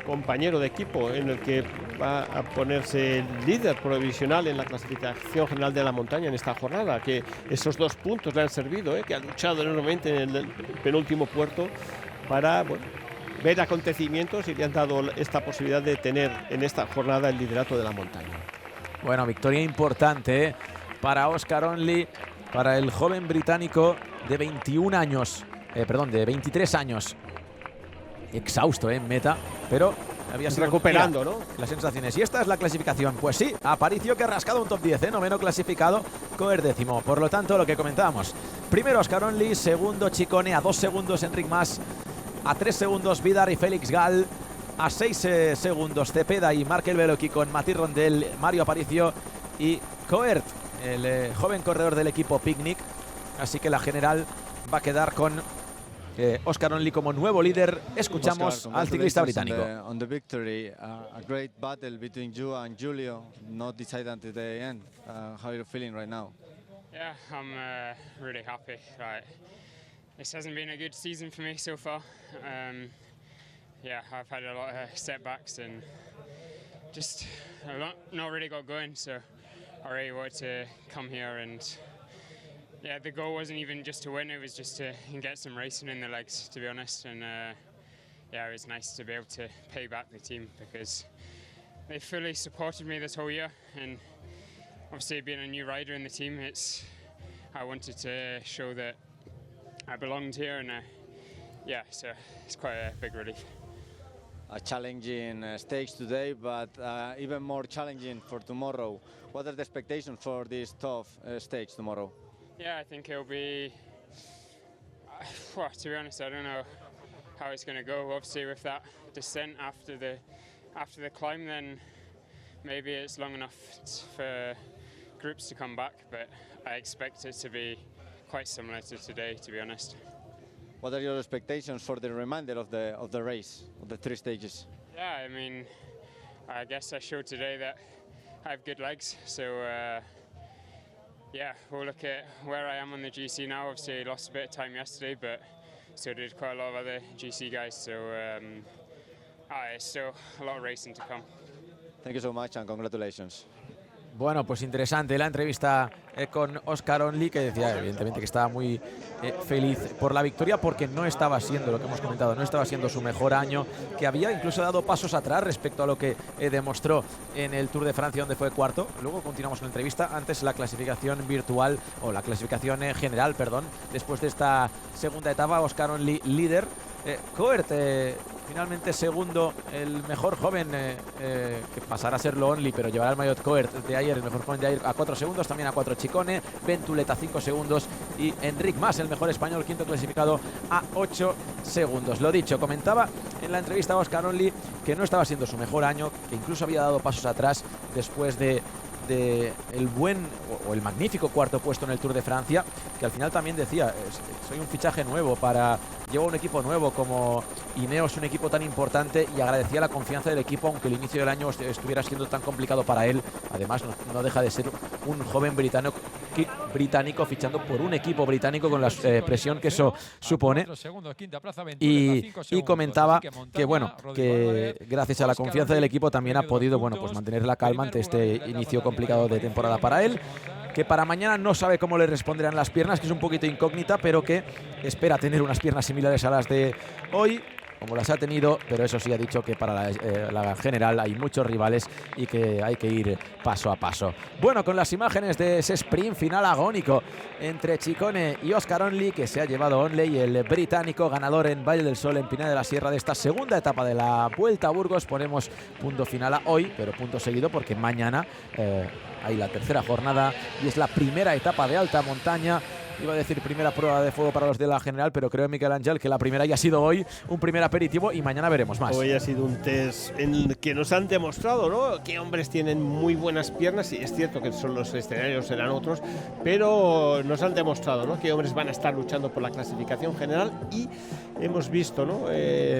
compañero de equipo, en el que va a ponerse líder provisional en la clasificación general de la montaña en esta jornada, que esos 2 puntos le han servido, que ha luchado enormemente en el penúltimo puerto para, bueno, ver acontecimientos, y le han dado esta posibilidad de tener en esta jornada el liderato de la montaña. Bueno, victoria importante para Oscar Onley, para el joven británico de 21 años, de 23 años, exhausto en meta, pero había sido recuperando, ¿no?, las sensaciones. Y esta es la clasificación. Pues sí, Aparicio, que ha rascado un top 10, noveno clasificado, Coer décimo. Por lo tanto, lo que comentábamos, primero Oscar Onley, segundo Ciccone, a 2 segundos Enric Mas, a 3 segundos Vidar y Félix Gall, a 6 segundos Cepeda y Markel Veloki, con Mathilde Rondel, Mario Aparicio y Coert, el joven corredor del equipo Picnic. Así que la general va a quedar con Oscar Onley como nuevo líder. Escuchamos Oscar, al ciclista británico. On the victory, a great battle between you and Julio, not decided until the end. How are you feeling right now? Yeah, I'm really happy. This hasn't been a good season for me so far. Yeah, I've had a lot of setbacks and just not really got going. So I really wanted to come here, and yeah, the goal wasn't even just to win, it was just to get some racing in the legs, to be honest. And yeah, it was nice to be able to pay back the team, because they fully supported me this whole year, and obviously being a new rider in the team, I wanted to show that I belonged here, and yeah, so it's quite a big relief. A challenging stage today, but even more challenging for tomorrow. What are the expectations for this tough stage tomorrow? Yeah, I think it'll be, well, to be honest, I don't know how it's going to go. Obviously with that descent after the climb, then maybe it's long enough for groups to come back, but I expect it to be quite similar to today, to be honest. What are your expectations for the remainder of the race, of the 3 stages? Yeah, I mean, I guess I showed today that I have good legs, so yeah, we'll look at where I am on the GC now. Obviously I lost a bit of time yesterday, but so did quite a lot of other GC guys, so it's still a lot of racing to come. Thank you so much and congratulations. Bueno, pues interesante la entrevista con Oscar Onley, que decía evidentemente que estaba muy feliz por la victoria, porque no estaba siendo, lo que hemos comentado, no estaba siendo su mejor año, que había incluso dado pasos atrás respecto a lo que demostró en el Tour de Francia, donde fue cuarto. Luego continuamos con la entrevista. Antes la clasificación virtual, o la clasificación general, perdón, después de esta segunda etapa. Oscar Onley líder, Coert finalmente segundo, el mejor joven, que pasará a serlo Onley, pero llevará el maillot Coert de ayer, el mejor joven de ayer, a 4 segundos, también a 4 Ciccone, Ventulet a 5 segundos y Enric Mas, el mejor español, quinto clasificado, a 8 segundos. Lo dicho, comentaba en la entrevista a Oscar Onley que no estaba siendo su mejor año, que incluso había dado pasos atrás después de el buen o el magnífico cuarto puesto en el Tour de Francia, que al final también decía, soy un fichaje nuevo llevo un equipo nuevo como Ineos, un equipo tan importante, y agradecía la confianza del equipo, aunque el inicio del año estuviera siendo tan complicado para él. Además no deja de ser un joven británico fichando por un equipo británico, con la presión que eso supone, y comentaba que bueno, que gracias a la confianza del equipo también ha podido, bueno, pues mantener la calma ante este inicio complicado de temporada para él. que para mañana no sabe cómo le responderán las piernas, que es un poquito incógnita, pero que espera tener unas piernas similares a las de hoy, como las ha tenido, pero eso sí ha dicho que para la general hay muchos rivales y que hay que ir paso a paso. Bueno, con las imágenes de ese sprint final agónico entre Ciccone y Oscar Onley, que se ha llevado Onley, el británico ganador en Valle del Sol, en Pineda de la Sierra, de esta segunda etapa de la Vuelta a Burgos. Ponemos punto final a hoy, pero punto seguido porque mañana hay la tercera jornada y es la primera etapa de alta montaña. Iba a decir primera prueba de fuego para los de la general, pero creo, Miquel Ángel, que la primera ya ha sido hoy un primer aperitivo y mañana veremos más. Hoy ha sido un test en el que nos han demostrado, ¿no?, que hombres tienen muy buenas piernas, y es cierto que son los escenarios, serán otros, pero nos han demostrado, ¿no?, que hombres van a estar luchando por la clasificación general. Y hemos visto, ¿no?,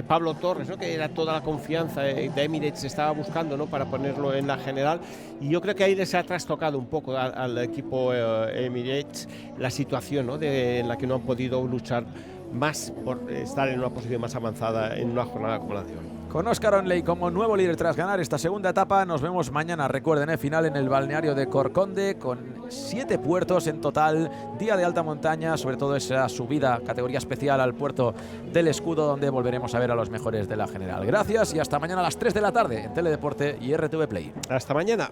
Pablo Torres, ¿no?, que era toda la confianza de Emirates, estaba buscando, ¿no?, para ponerlo en la general, y yo creo que ahí les ha trastocado un poco al equipo Emirates la situación, ¿no?, en la que no han podido luchar más por estar en una posición más avanzada en una jornada como la de hoy. Con Oscar Onley como nuevo líder tras ganar esta segunda etapa. Nos vemos mañana, recuerden, final en el balneario de Corconde, con 7 puertos en total, día de alta montaña, sobre todo esa subida, categoría especial al puerto del Escudo, donde volveremos a ver a los mejores de la general. Gracias y hasta mañana a las 3 de la tarde en Teledeporte y RTV Play. Hasta mañana.